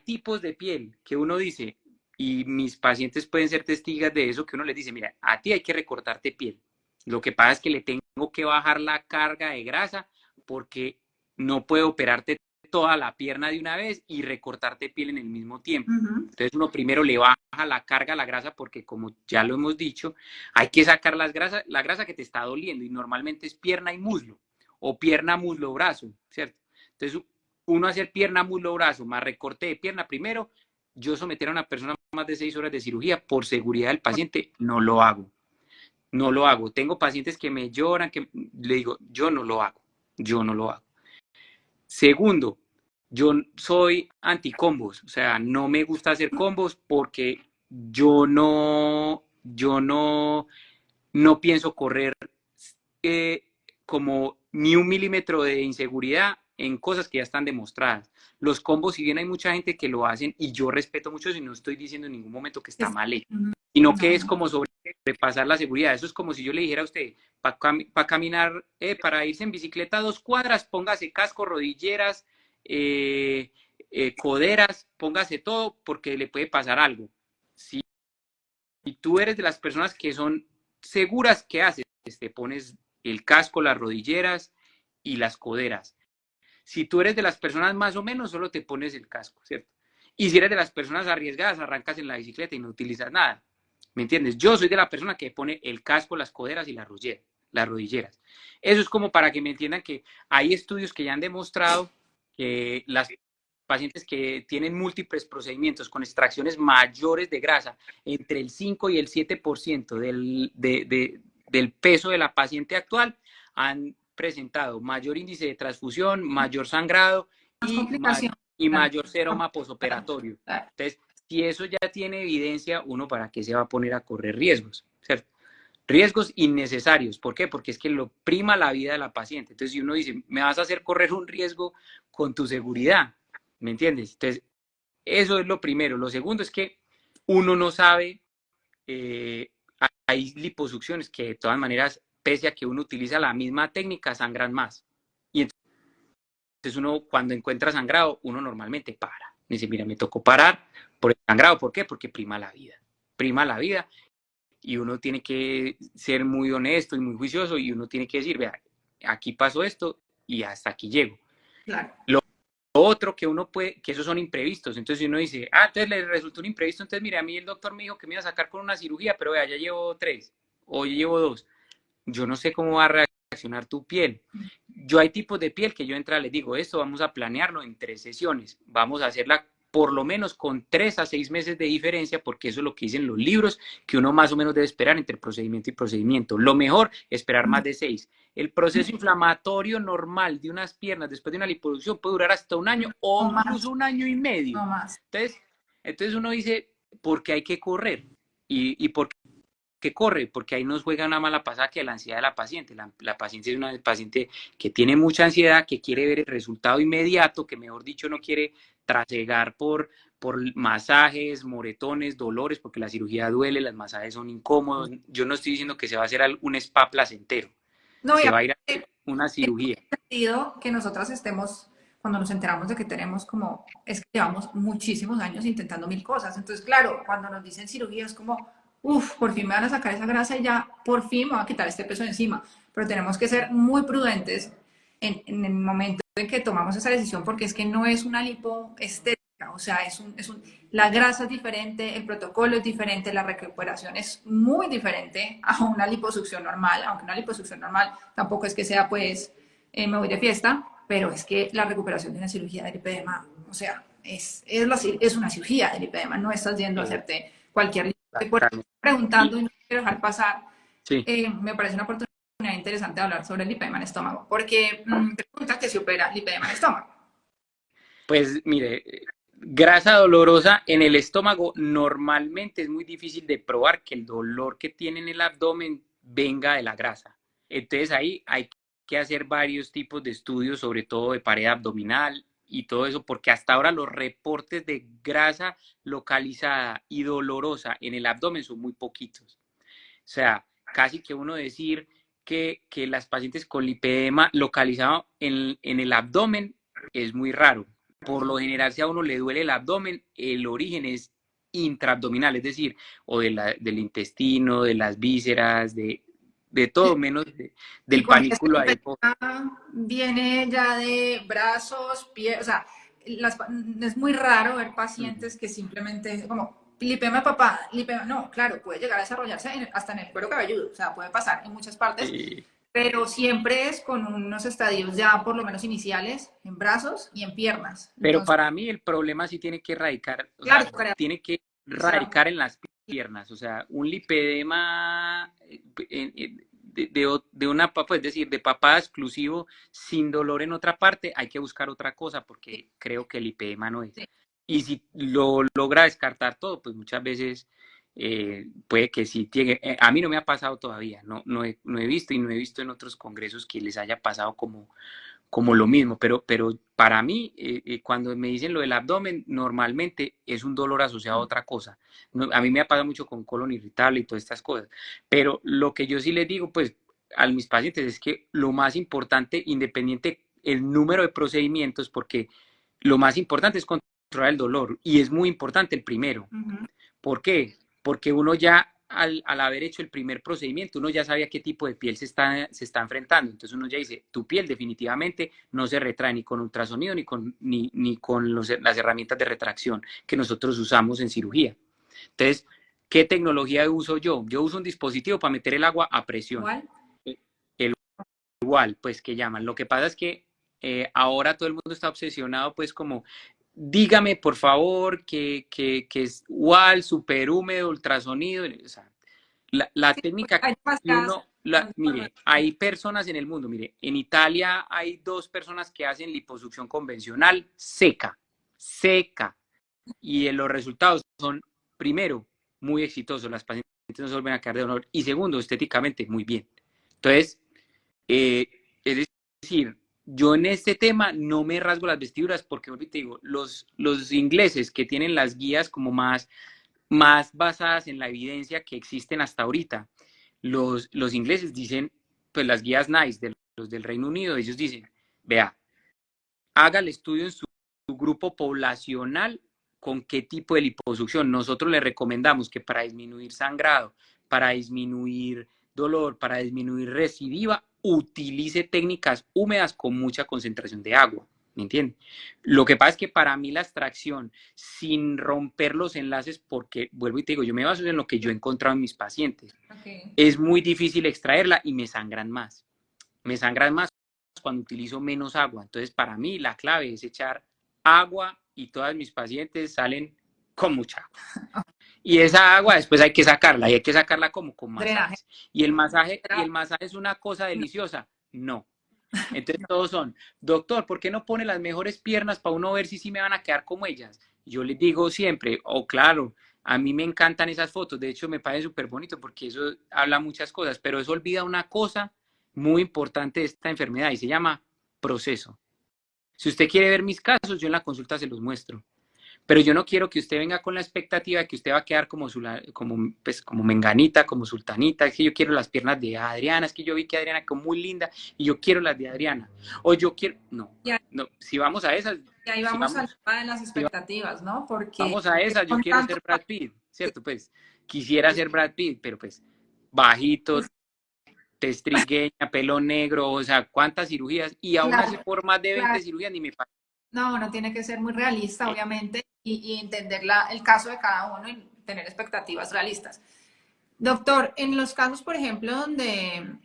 tipos de piel que uno dice, y mis pacientes pueden ser testigos de eso, que uno les dice, mira, a ti hay que recortarte piel. Lo que pasa es que le tengo que bajar la carga de grasa porque no puedo operarte toda la pierna de una vez y recortarte piel en el mismo tiempo. Entonces uno primero le baja la carga a la grasa porque como ya lo hemos dicho, hay que sacar la grasa que te está doliendo y normalmente es pierna y muslo o pierna, muslo, brazo, ¿cierto? Entonces uno hacer pierna, muslo, brazo, más recorte de pierna primero, yo someter a una persona a más de 6 horas de cirugía por seguridad del paciente, no lo hago. No lo hago. Tengo pacientes que me lloran, que le digo, yo no lo hago. Yo no lo hago. Segundo, yo soy anticombos, o sea, no me gusta hacer combos porque no pienso correr eh, como ni un milímetro de inseguridad en cosas que ya están demostradas. Los combos, si bien hay mucha gente que lo hacen, y yo respeto mucho, y no estoy diciendo en ningún momento que está mal hecho, sino que es No. como sobrepasar la seguridad. Eso es como si yo le dijera a usted, para caminar, para irse en bicicleta 2 cuadras, póngase casco, rodilleras, coderas, póngase todo, porque le puede pasar algo. Si tú eres de las personas que son seguras, ¿qué haces? Te pones el casco, las rodilleras y las coderas. Si tú eres de las personas más o menos, solo te pones el casco, ¿cierto? Y si eres de las personas arriesgadas, arrancas en la bicicleta y no utilizas nada. ¿Me entiendes? Yo soy de la persona que pone el casco, las coderas y las rodilleras. Eso es como para que me entiendan que hay estudios que ya han demostrado que las pacientes que tienen múltiples procedimientos con extracciones mayores de grasa, entre el 5 y el 7% del peso de la paciente actual, han presentado mayor índice de transfusión, mayor sangrado Más complicación. y mayor seroma posoperatorio. Entonces, si eso ya tiene evidencia, uno para qué se va a poner a correr riesgos, ¿cierto? Riesgos innecesarios. ¿Por qué? Porque es que lo prima la vida de la paciente. Entonces, si uno dice, me vas a hacer correr un riesgo con tu seguridad, ¿me entiendes? Entonces, eso es lo primero. Lo segundo es que uno no sabe, eh, hay liposucciones que de todas maneras, pese a que uno utiliza la misma técnica, sangran más. Y entonces uno cuando encuentra sangrado, uno normalmente para. Dice, mira, me tocó parar por el sangrado. ¿Por qué? Porque prima la vida. Prima la vida y uno tiene que ser muy honesto y muy juicioso y uno tiene que decir, vea, aquí pasó esto y hasta aquí llego. Claro. Lo otro que uno puede, que esos son imprevistos, entonces uno dice, entonces le resultó un imprevisto, entonces mire, a mí el doctor me dijo que me iba a sacar con una cirugía, pero vea, ya llevo 3 o ya llevo 2. Yo no sé cómo va a reaccionar tu piel. Yo hay tipos de piel que yo entra, les digo, esto vamos a planearlo en 3 sesiones, vamos a hacerla por lo menos con 3 a 6 meses de diferencia, porque eso es lo que dicen los libros, que uno más o menos debe esperar entre procedimiento y procedimiento. Lo mejor, esperar más de 6. El proceso inflamatorio normal de unas piernas después de una liposucción puede durar hasta un año o No más, incluso un año y medio. no más. Entonces uno dice, ¿por qué hay que correr? ¿Y por qué corre? Porque ahí nos juega una mala pasada que la ansiedad de la paciente. La paciente es una paciente que tiene mucha ansiedad, que quiere ver el resultado inmediato, que mejor dicho no quiere trasegar por masajes, moretones, dolores, porque la cirugía duele, los masajes son incómodos. Yo no estoy diciendo que se va a hacer un spa placentero, No, y se va a ir a hacer aparte, una tiene cirugía. sentido que nosotras estemos, cuando nos enteramos de que tenemos como, es que llevamos muchísimos años intentando mil cosas. Entonces, claro, cuando nos dicen cirugía es como, uff, por fin me van a sacar esa grasa y ya, por fin me van a quitar este peso de encima. Pero tenemos que ser muy prudentes en el momento en que tomamos esa decisión porque es que no es una lipo estética, o sea, la grasa es diferente, el protocolo es diferente, la recuperación es muy diferente a una liposucción normal, aunque una liposucción normal tampoco es que sea pues me voy de fiesta, pero es que la recuperación de una cirugía del lipedema, o sea, es una cirugía del lipedema, no estás yendo a hacerte cualquier lipo. Por eso preguntando y no quiero dejar pasar, Sí, me parece una oportunidad interesante de hablar sobre el lipedema en estómago, porque pregunta que se opera lipedema en estómago. pues mire, grasa dolorosa en el estómago normalmente es muy difícil de probar que el dolor que tiene en el abdomen venga de la grasa. Entonces ahí hay que hacer varios tipos de estudios, sobre todo de pared abdominal y todo eso, porque hasta ahora los reportes de grasa localizada y dolorosa en el abdomen son muy poquitos. O sea, casi que uno decir que las pacientes con lipedema localizado en el abdomen es muy raro. Por lo general, si a uno le duele el abdomen, el origen es intraabdominal, es decir, o del intestino, de las vísceras, de todo menos Y del con este panículo adiposo. lipedema viene ya de brazos, pies, o sea, es muy raro ver pacientes que simplemente como lipema de papá, lipema, no, claro, puede llegar a desarrollarse hasta en el cuero cabelludo, o sea, puede pasar en muchas partes, Sí. pero siempre es con unos estadios ya por lo menos iniciales en brazos y en piernas. Pero Entonces, para mí el problema sí tiene que radicar, o claro, sea, tiene que será radicar en las piernas, o sea, un lipedema de una papa, es decir, de papada exclusivo sin dolor en otra parte, hay que buscar otra cosa porque creo que el lipedema no es. sí. Y si lo logra descartar todo, pues muchas veces puede que sí tiene. A mí no me ha pasado todavía, no he visto y no he visto en otros congresos que les haya pasado como lo mismo, pero para mí, cuando me dicen lo del abdomen, normalmente es un dolor asociado a otra cosa. No, a mí me ha pasado mucho con colon irritable y todas estas cosas, pero lo que yo sí les digo, pues, a mis pacientes es que lo más importante, independiente el número de procedimientos, porque lo más importante es controlar el dolor y es muy importante el primero. Uh -huh. ¿Por qué? Porque uno ya al haber hecho el primer procedimiento, uno ya sabía qué tipo de piel se está enfrentando. Entonces uno ya dice, tu piel definitivamente no se retrae ni con ultrasonido ni con las herramientas de retracción que nosotros usamos en cirugía. Entonces, ¿qué tecnología uso yo? Yo uso un dispositivo para meter el agua a presión. Igual. El igual, pues que llaman. Lo que pasa es que ahora todo el mundo está obsesionado, pues como dígame por favor que es igual, súper húmedo, ultrasonido. O sea, la Sí, técnica hay que demasiadas, uno, mire, hay personas en el mundo, mire, en Italia hay 2 personas que hacen liposucción convencional seca, seca. y los resultados son, primero, muy exitosos, las pacientes no se vuelven a quedar de dolor, y segundo, estéticamente, muy bien. Entonces, es decir, yo en este tema no me rasgo las vestiduras porque, te digo, los ingleses que tienen las guías como más basadas en la evidencia que existen hasta ahorita, los ingleses dicen, pues las guías NICE de los del Reino Unido, ellos dicen, vea, haga el estudio en su grupo poblacional con qué tipo de liposucción. Nosotros le recomendamos que para disminuir sangrado, para disminuir dolor, para disminuir recidiva, utilice técnicas húmedas con mucha concentración de agua. ¿Me entienden? Lo que pasa es que para mí la extracción, sin romper los enlaces, porque vuelvo y te digo, yo me baso en lo que yo he encontrado en mis pacientes, es muy difícil extraerla y me sangran más. Me sangran más cuando utilizo menos agua. Entonces, para mí, la clave es echar agua y todas mis pacientes salen con mucha agua. Y esa agua después hay que sacarla, y hay que sacarla como con Drenaje. masajes. Y el masaje es una cosa deliciosa. No. Entonces todos son, doctor, ¿por qué no pone las mejores piernas para uno ver si sí me van a quedar como ellas? Yo les digo siempre, claro, a mí me encantan esas fotos, de hecho me parece súper bonito porque eso habla muchas cosas, pero eso olvida una cosa muy importante de esta enfermedad y se llama proceso. Si usted quiere ver mis casos, yo en la consulta se los muestro. Pero yo no quiero que usted venga con la expectativa de que usted va a quedar como menganita, como sultanita. Es que yo quiero las piernas de Adriana, es que yo vi que Adriana quedó muy linda y yo quiero las de Adriana. O yo quiero, no, no, si vamos a esas, Y ahí si vamos al vamos, tema de las expectativas, ¿no? Porque vamos a esas, yo con quiero tanto ser Brad Pitt, ¿cierto? Pues quisiera ser Brad Pitt, pero pues bajito, tez trigueña, pelo negro, o sea, cuántas cirugías, y aún así claro, por más de 20 claro. cirugías ni me pasa. No, uno tiene que ser muy realista, obviamente, y entender el caso de cada uno y tener expectativas realistas. Doctor, en los casos, por ejemplo, donde,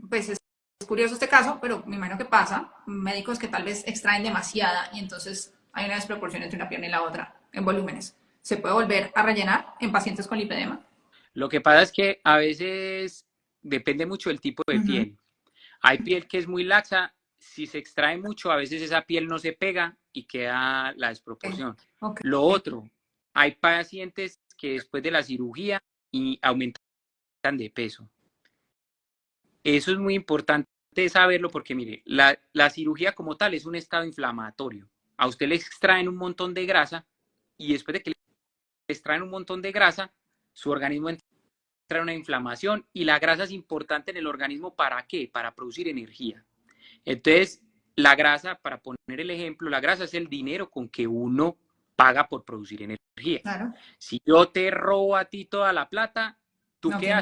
pues es curioso este caso, pero me imagino que pasa, médicos que tal vez extraen demasiada y entonces hay una desproporción entre una pierna y la otra en volúmenes. ¿Se puede volver a rellenar en pacientes con lipedema? Lo que pasa es que a veces depende mucho del tipo de Ujú. piel. Hay piel que es muy laxa, si se extrae mucho, a veces esa piel no se pega y queda la Ok, desproporción. ok, Lo otro, hay pacientes que después de la cirugía y aumentan de peso. Eso es muy importante saberlo porque, mire, la cirugía como tal es un estado inflamatorio. A usted le extraen un montón de grasa y después de que le extraen un montón de grasa, su organismo entra en una inflamación y la grasa es importante en el organismo ¿para qué? Para producir energía. Entonces, la grasa, para poner el ejemplo, la grasa es el dinero con que uno paga por producir energía. claro. Si yo te robo a ti toda la plata, ¿tú No qué tiene.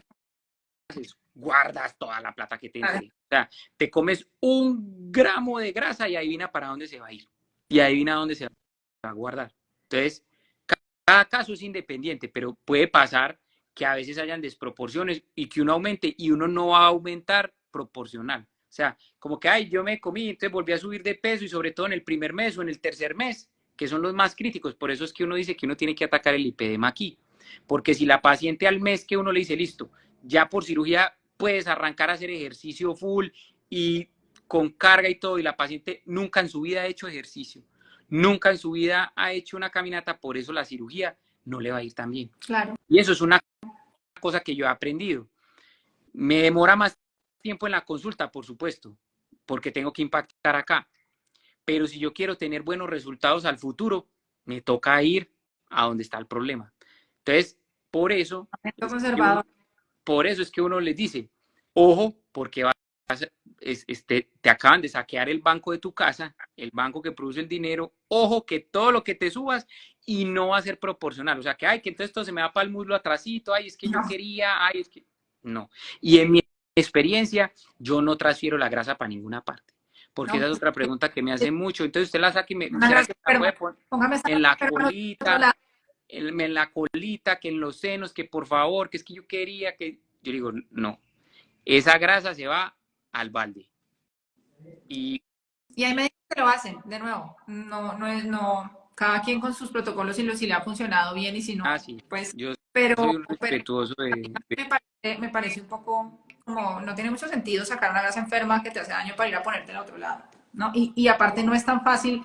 haces? Guardas toda la plata que te Claro. entre. O sea, te comes 1 gramo de grasa y adivina para dónde se va a ir. Y adivina dónde se va a guardar. Entonces, cada caso es independiente, pero puede pasar que a veces hayan desproporciones y que uno aumente y uno no va a aumentar proporcional. O sea, como que, ay, yo me comí, entonces volví a subir de peso y sobre todo en el primer mes o en el tercer mes, que son los más críticos. Por eso es que uno dice que uno tiene que atacar el lipedema aquí. Porque si la paciente al mes que uno le dice, listo, ya por cirugía puedes arrancar a hacer ejercicio full y con carga y todo, y la paciente nunca en su vida ha hecho ejercicio, nunca en su vida ha hecho una caminata, por eso la cirugía no le va a ir tan bien. Claro. Y eso es una cosa que yo he aprendido. Me demora más tiempo en la consulta, por supuesto, porque tengo que impactar acá. Pero si yo quiero tener buenos resultados al futuro, me toca ir a donde está el problema. Entonces, por eso es que uno, Conservador. por eso es que uno les dice, ojo, porque te acaban de saquear el banco de tu casa, el banco que produce el dinero, ojo que todo lo que te subas y no va a ser proporcional. O sea, que, ay, que entonces todo se me va para el muslo atrasito, ay, es que yo No, quería, ay, es que... No. Y en mi experiencia, yo no transfiero la grasa para ninguna parte. Porque no. esa es otra pregunta que me hacen mucho. Entonces usted la saca y Una ¿será que grasa me la puede enferma. poner Póngame esa en grasa la enferma en otro colita? lado. En la colita, que en los senos, que por favor, que es que yo quería que... Yo digo, no, esa grasa se va al balde. Y Y hay médicos que lo hacen, de nuevo. No, no es, no. Cada quien con sus protocolos y si le ha funcionado bien y si no, sí, pues. yo soy Pero, un pero respetuoso me parece un poco como, no tiene mucho sentido sacar una grasa enferma que te hace daño para ir a ponerte al otro lado, ¿no? Y aparte no es tan fácil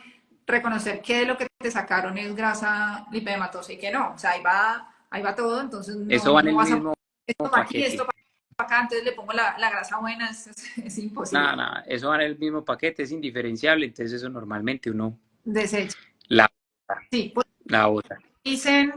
reconocer qué de lo que te te sacaron es grasa lipedematosa y que no, o sea, ahí va todo, entonces Eso no, va en no el vas a poner mismo esto para aquí, esto paquete. para acá, entonces le pongo la grasa buena, es Nada, imposible. nada, eso va en el mismo paquete, es indiferenciable, entonces eso normalmente uno Desecho. la bota, Sí, pues la bota. dicen,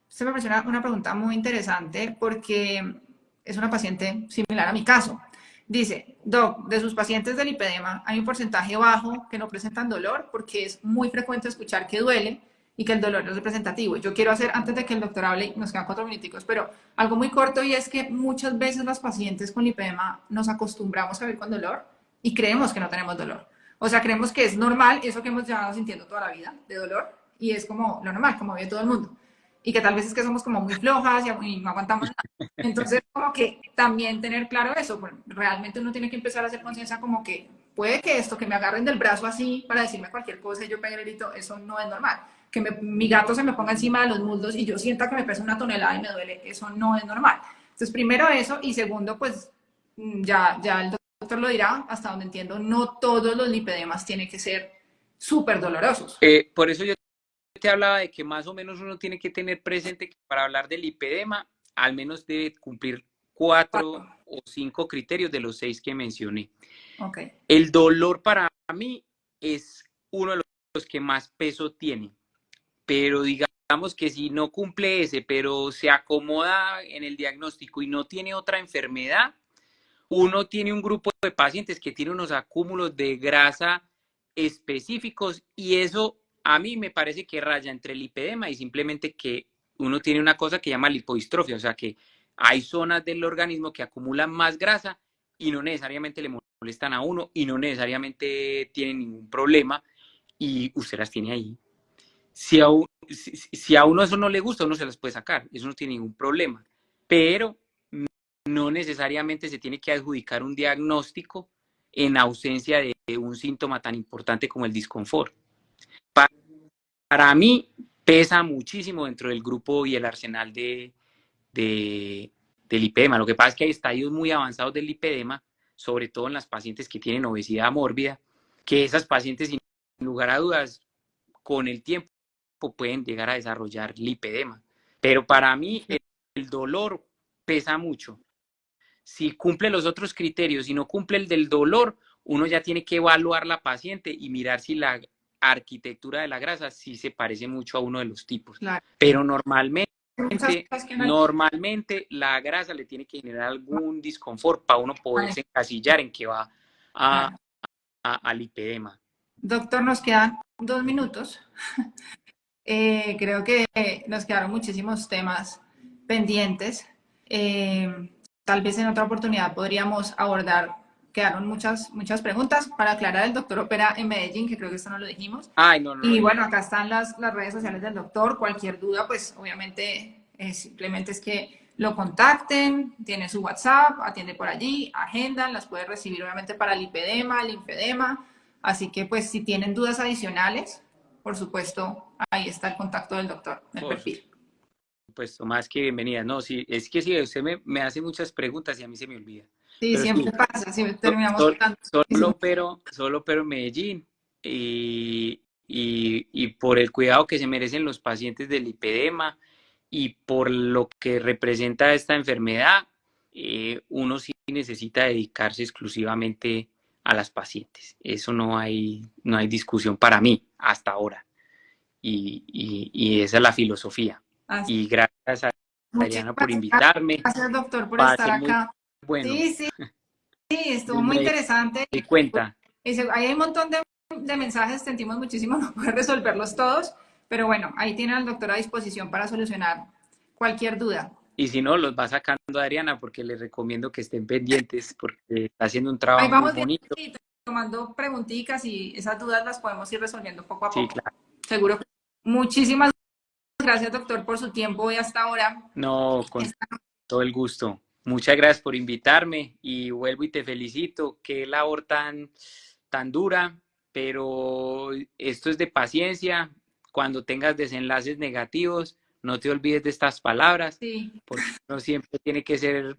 se me pareció una pregunta muy interesante porque es una paciente similar a mi caso. Dice, Doc, de sus pacientes del lipedema hay un porcentaje bajo que no presentan dolor porque es muy frecuente escuchar que duele y que el dolor no es representativo. Yo quiero hacer, antes de que el doctor hable, nos quedan 4 minuticos, pero algo muy corto y es que muchas veces las pacientes con lipedema nos acostumbramos a vivir con dolor y creemos que no tenemos dolor. O sea, creemos que es normal eso que hemos llevado sintiendo toda la vida de dolor y es como lo normal, como vive todo el mundo. Y que tal vez es que somos como muy flojas y no aguantamos nada. Entonces, como que también tener claro eso, pues, realmente uno tiene que empezar a hacer conciencia como que puede que esto, que me agarren del brazo así para decirme cualquier cosa y yo pegue el grito, eso no es normal. Que mi gato se me ponga encima de los muslos y yo sienta que me pesa una tonelada y me duele, eso no es normal. Entonces, primero eso y segundo, pues ya el doctor lo dirá, hasta donde entiendo, no todos los lipedemas tienen que ser súper dolorosos. Por eso yo te hablaba de que más o menos uno tiene que tener presente que para hablar del lipedema, al menos debe cumplir 4 o 5 criterios de los 6 que mencioné. Okay. El dolor para mí es uno de los que más peso tiene, pero digamos que si no cumple ese, pero se acomoda en el diagnóstico y no tiene otra enfermedad, uno tiene un grupo de pacientes que tiene unos acúmulos de grasa específicos y eso a mí me parece que raya entre el lipedema y simplemente que uno tiene una cosa que llama lipodistrofia, o sea que hay zonas del organismo que acumulan más grasa y no necesariamente le molestan a uno y no necesariamente tienen ningún problema y usted las tiene ahí. Si a uno eso no le gusta, uno se las puede sacar, eso no tiene ningún problema, pero no necesariamente se tiene que adjudicar un diagnóstico en ausencia de un síntoma tan importante como el disconfort. Para mí pesa muchísimo dentro del grupo y el arsenal del lipedema. Lo que pasa es que hay estadios muy avanzados del lipedema, sobre todo en las pacientes que tienen obesidad mórbida, que esas pacientes, sin lugar a dudas, con el tiempo pueden llegar a desarrollar lipedema. Pero para mí el dolor pesa mucho. Si cumple los otros criterios y no cumple el del dolor, uno ya tiene que evaluar la paciente y mirar si la arquitectura de la grasa sí se parece mucho a uno de los tipos. Claro. Pero normalmente la grasa le tiene que generar algún disconfort para uno poderse encasillar en que va a lipedema. Doctor, nos quedan 2 minutos. Creo que nos quedaron muchísimos temas pendientes. Tal vez en otra oportunidad podríamos abordar, quedaron muchas preguntas para aclarar. El doctor opera en Medellín, que creo que esto no lo dijimos. Ay, no. Y bueno, acá están las redes sociales del doctor. Cualquier duda, pues obviamente simplemente es que lo contacten, tiene su WhatsApp, atiende por allí, agendan, las puede recibir obviamente para el lipedema, linfedema. Así que pues si tienen dudas adicionales, por supuesto, ahí está el contacto del doctor, el perfil. Pues más que bienvenida. No, sí, es que sí, usted me hace muchas preguntas y a mí se me olvida. Sí, Pero siempre sí, pasa, siempre terminamos hablando. solo pero en Medellín y por el cuidado que se merecen los pacientes del lipedema y por lo que representa esta enfermedad, uno sí necesita dedicarse exclusivamente a las pacientes. Eso no hay discusión para mí hasta ahora. Y esa es la filosofía. Así. Y gracias a Adriana por Muchísimas invitarme. gracias, doctor, por estar Pasé muy acá. bueno. Sí, estuvo muy Me interesante. di cuenta. Ahí hay un montón de mensajes, sentimos muchísimo no poder resolverlos todos, pero bueno, ahí tienen al doctor a disposición para solucionar cualquier duda. Y si no, los va sacando Adriana porque les recomiendo que estén pendientes porque está haciendo un Ahí trabajo muy vamos bonito. tomando preguntitas y esas dudas las podemos ir resolviendo poco a poco. Sí, claro. Seguro. Muchísimas gracias, doctor, por su tiempo y hasta ahora. No, con todo el gusto. Muchas gracias por invitarme y vuelvo y te felicito. Qué labor tan dura, pero esto es de paciencia. Cuando tengas desenlaces negativos, no te olvides de estas palabras, porque uno siempre tiene que ser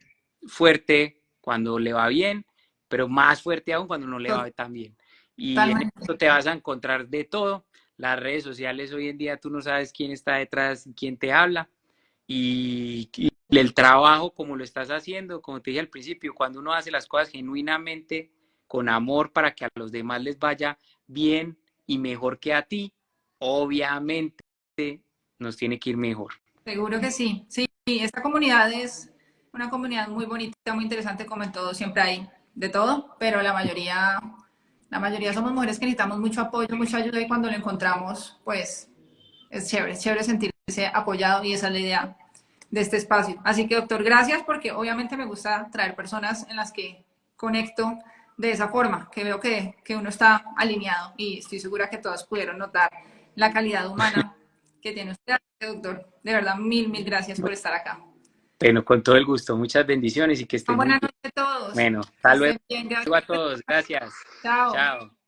fuerte cuando le va bien, pero más fuerte aún cuando no le va tan bien. Y en esto te vas a encontrar de todo. las redes sociales hoy en día tú no sabes quién está detrás, quién te habla y el trabajo como lo estás haciendo, como te dije al principio, cuando uno hace las cosas genuinamente con amor para que a los demás les vaya bien y mejor que a ti, obviamente nos tiene que ir mejor. Seguro que sí. Sí, esta comunidad es una comunidad muy bonita, muy interesante, como en todo, siempre hay de todo, pero la mayoría somos mujeres que necesitamos mucho apoyo, mucha ayuda y cuando lo encontramos, pues es chévere sentirse apoyado y esa es la idea de este espacio. Así que, doctor, gracias porque obviamente me gusta traer personas en las que conecto de esa forma, que veo que uno está alineado y estoy segura que todas pudieron notar la calidad humana que tiene usted, doctor. De verdad, mil gracias por estar acá. Bueno, con todo el gusto, muchas bendiciones y que estén muy Buenas bien. noches a todos. Bueno, Que hasta luego estén bien, a gracias. todos, gracias. Chao. Chao.